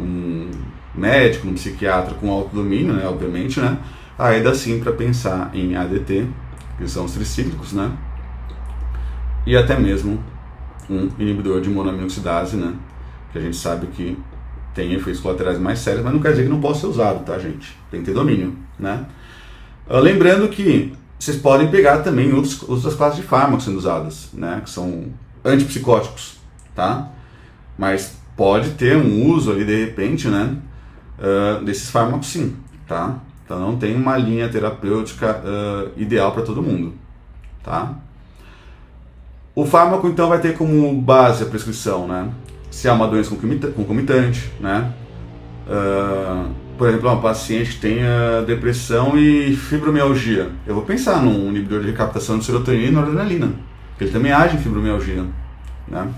num médico, num psiquiatra com autodomínio, né? Obviamente, né? Aí dá sim para pensar em ADT, que são os tricíclicos, né? E até mesmo um inibidor de monoaminoxidase, né? Que a gente sabe que tem efeitos colaterais mais sérios, mas não quer dizer que não possa ser usado, tá, gente? Tem que ter domínio, né? Lembrando que vocês podem pegar também outras classes de fármacos sendo usadas, né? Que são antipsicóticos, tá? Mas pode ter um uso ali, de repente, né? Desses fármacos sim, tá? Então não tem uma linha terapêutica ideal para todo mundo, tá? O fármaco então vai ter como base a prescrição, né? Se há uma doença concomitante, né? Por exemplo, uma paciente que tenha depressão e fibromialgia, eu vou pensar num inibidor de recaptação de serotonina e noradrenalina, porque ele também age em fibromialgia, né?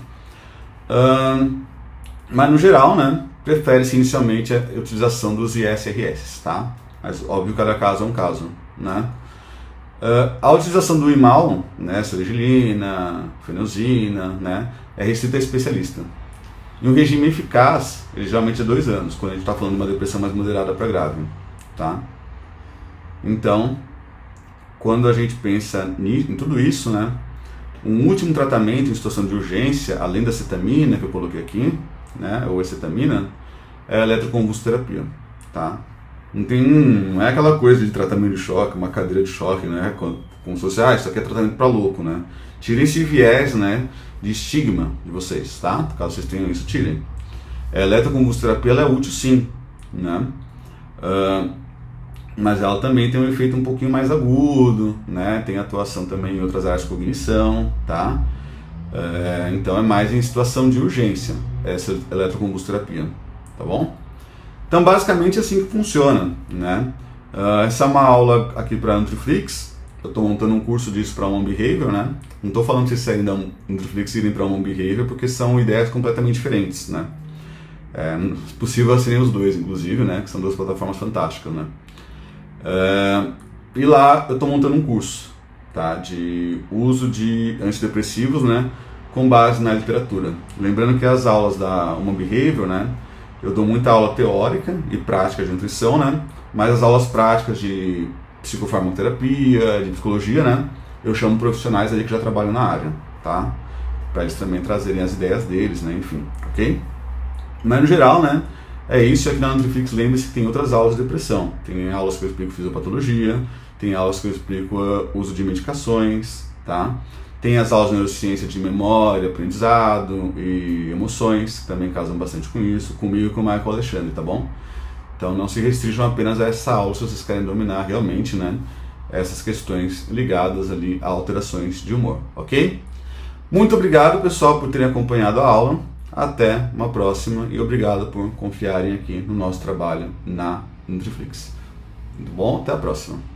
Mas no geral, né, prefere-se inicialmente a utilização dos ISRS, tá? Mas óbvio, cada caso é um caso, né? A utilização do imal, né, serigilina, fenosina, né, é restrita a especialista. E um regime eficaz, ele geralmente é 2 anos, quando a gente está falando de uma depressão mais moderada para grave, tá? Então, quando a gente pensa em tudo isso, né, um último tratamento em situação de urgência, além da cetamina que eu coloquei aqui, né, ou acetamina, é a eletroconvulsoterapia, tá? Não é aquela coisa de tratamento de choque, uma cadeira de choque, né, como se fosse, isso aqui é tratamento para louco, né? Tirem esse viés, né, de estigma de vocês, tá? Caso vocês tenham isso, tirem. A eletroconvulsoterapia ela é útil sim, né? Mas ela também tem um efeito um pouquinho mais agudo, né? Tem atuação também em outras áreas de cognição, tá? Então é mais em situação de urgência, essa eletroconvulsoterapia, tá bom? Então basicamente é assim que funciona, né? Essa é uma aula aqui para Nutriflix. Eu estou montando um curso disso para Human Behavior, né? Não estou falando que vocês saírem da Nutriflix e irem para Human Behavior, porque são ideias completamente diferentes, né? Possível serem os dois, inclusive, né? Que são 2 plataformas fantásticas, né? E lá eu estou montando um curso, tá, de uso de antidepressivos, né, com base na literatura. Lembrando que as aulas da Human Behavior, né, eu dou muita aula teórica e prática de nutrição, né, mas as aulas práticas de psicofarmacoterapia, de psicologia, né, eu chamo profissionais ali que já trabalham na área, tá, para eles também trazerem as ideias deles, né, enfim, ok? Mas no geral, né, é isso. Aqui na Nutriflix, lembre-se que tem outras aulas de depressão. Tem aulas que eu explico fisiopatologia, tem aulas que eu explico uso de medicações, tá? Tem as aulas de neurociência de memória, aprendizado e emoções, que também casam bastante com isso, comigo e com o Michael Alexandre, tá bom? Então não se restringam apenas a essa aula se vocês querem dominar realmente, né, essas questões ligadas ali a alterações de humor, ok? Muito obrigado, pessoal, por terem acompanhado a aula. Até uma próxima e obrigado por confiarem aqui no nosso trabalho na Nutriflix. Muito bom, até a próxima.